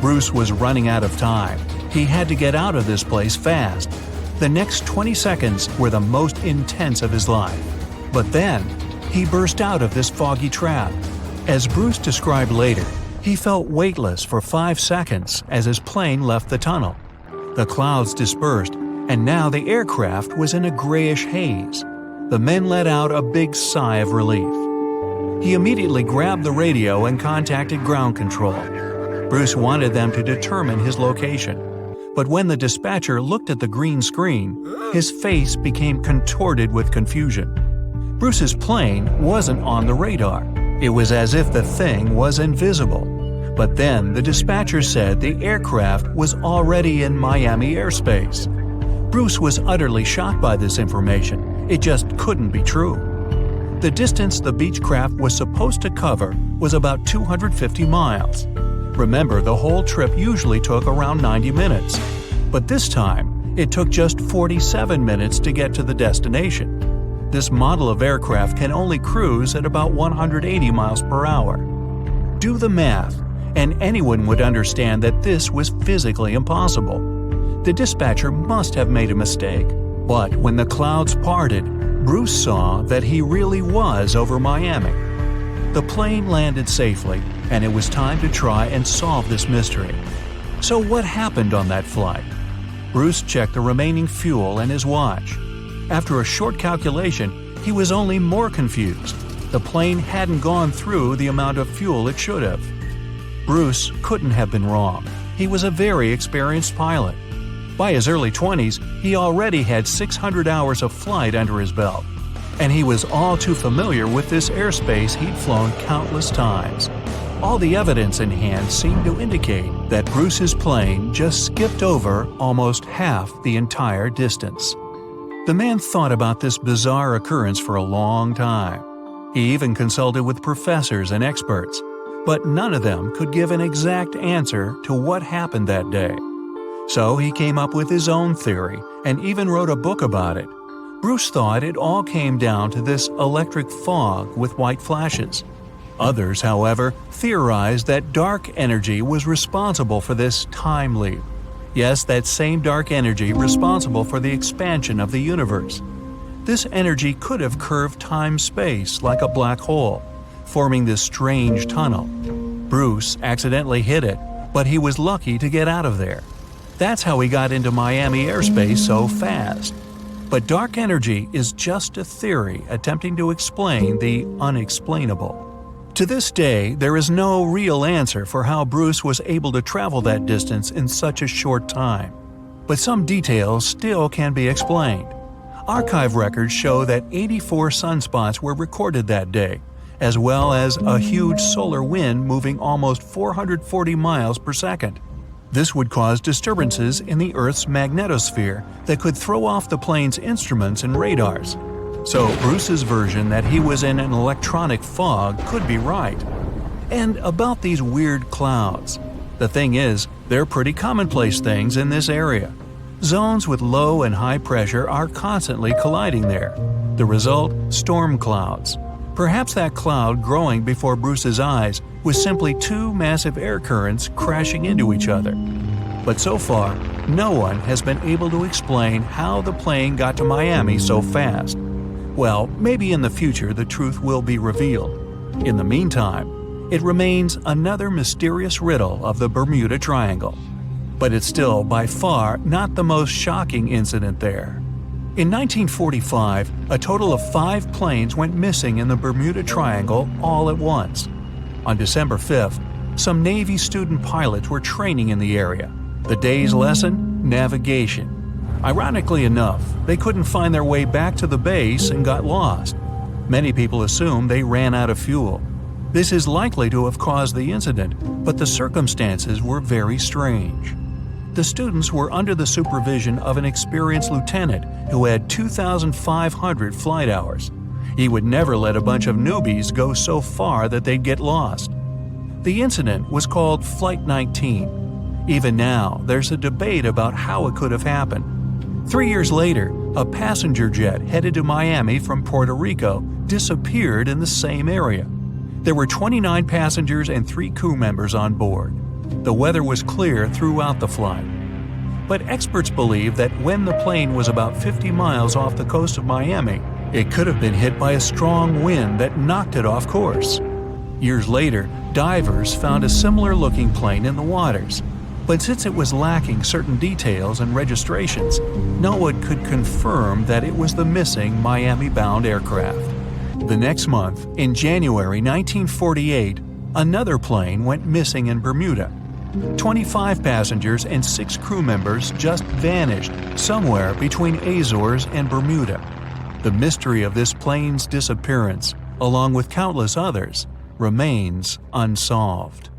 Bruce was running out of time. He had to get out of this place fast. The next 20 seconds were the most intense of his life. But then, he burst out of this foggy trap. As Bruce described later, he felt weightless for 5 seconds as his plane left the tunnel. The clouds dispersed, and now the aircraft was in a grayish haze. The men let out a big sigh of relief. He immediately grabbed the radio and contacted ground control. Bruce wanted them to determine his location. But when the dispatcher looked at the green screen, his face became contorted with confusion. Bruce's plane wasn't on the radar. It was as if the thing was invisible. But then the dispatcher said the aircraft was already in Miami airspace. Bruce was utterly shocked by this information. It just couldn't be true. The distance the Beechcraft was supposed to cover was about 250 miles. Remember, the whole trip usually took around 90 minutes. But this time, it took just 47 minutes to get to the destination. This model of aircraft can only cruise at about 180 miles per hour. Do the math, and anyone would understand that this was physically impossible. The dispatcher must have made a mistake. But when the clouds parted, Bruce saw that he really was over Miami. The plane landed safely, and it was time to try and solve this mystery. So what happened on that flight? Bruce checked the remaining fuel and his watch. After a short calculation, he was only more confused. The plane hadn't gone through the amount of fuel it should have. Bruce couldn't have been wrong. He was a very experienced pilot. By his early 20s, he already had 600 hours of flight under his belt. And he was all too familiar with this airspace he'd flown countless times. All the evidence in hand seemed to indicate that Bruce's plane just skipped over almost half the entire distance. The man thought about this bizarre occurrence for a long time. He even consulted with professors and experts, but none of them could give an exact answer to what happened that day. So he came up with his own theory and even wrote a book about it. Bruce thought it all came down to this electric fog with white flashes. Others, however, theorized that dark energy was responsible for this time leap. Yes, that same dark energy responsible for the expansion of the universe. This energy could have curved time-space like a black hole, forming this strange tunnel. Bruce accidentally hit it, but he was lucky to get out of there. That's how he got into Miami airspace so fast. But dark energy is just a theory attempting to explain the unexplainable. To this day, there is no real answer for how Bruce was able to travel that distance in such a short time. But some details still can be explained. Archive records show that 84 sunspots were recorded that day, as well as a huge solar wind moving almost 440 miles per second. This would cause disturbances in the Earth's magnetosphere that could throw off the plane's instruments and radars. So Bruce's version that he was in an electronic fog could be right. And about these weird clouds. The thing is, they're pretty commonplace things in this area. Zones with low and high pressure are constantly colliding there. The result? Storm clouds. Perhaps that cloud growing before Bruce's eyes was simply two massive air currents crashing into each other. But so far, no one has been able to explain how the plane got to Miami so fast. Well, maybe in the future the truth will be revealed. In the meantime, it remains another mysterious riddle of the Bermuda Triangle. But it's still by far not the most shocking incident there. In 1945, a total of 5 planes went missing in the Bermuda Triangle all at once. On December 5th, some Navy student pilots were training in the area. The day's lesson? Navigation. Ironically enough, they couldn't find their way back to the base and got lost. Many people assume they ran out of fuel. This is likely to have caused the incident, but the circumstances were very strange. The students were under the supervision of an experienced lieutenant who had 2,500 flight hours. He would never let a bunch of newbies go so far that they'd get lost. The incident was called Flight 19. Even now, there's a debate about how it could have happened. 3 years later, a passenger jet headed to Miami from Puerto Rico disappeared in the same area. There were 29 passengers and 3 crew members on board. The weather was clear throughout the flight. But experts believe that when the plane was about 50 miles off the coast of Miami, it could have been hit by a strong wind that knocked it off course. Years later, divers found a similar-looking plane in the waters. But since it was lacking certain details and registrations, no one could confirm that it was the missing Miami-bound aircraft. The next month, in January 1948, another plane went missing in Bermuda. 25 passengers and 6 crew members just vanished somewhere between Azores and Bermuda. The mystery of this plane's disappearance, along with countless others, remains unsolved.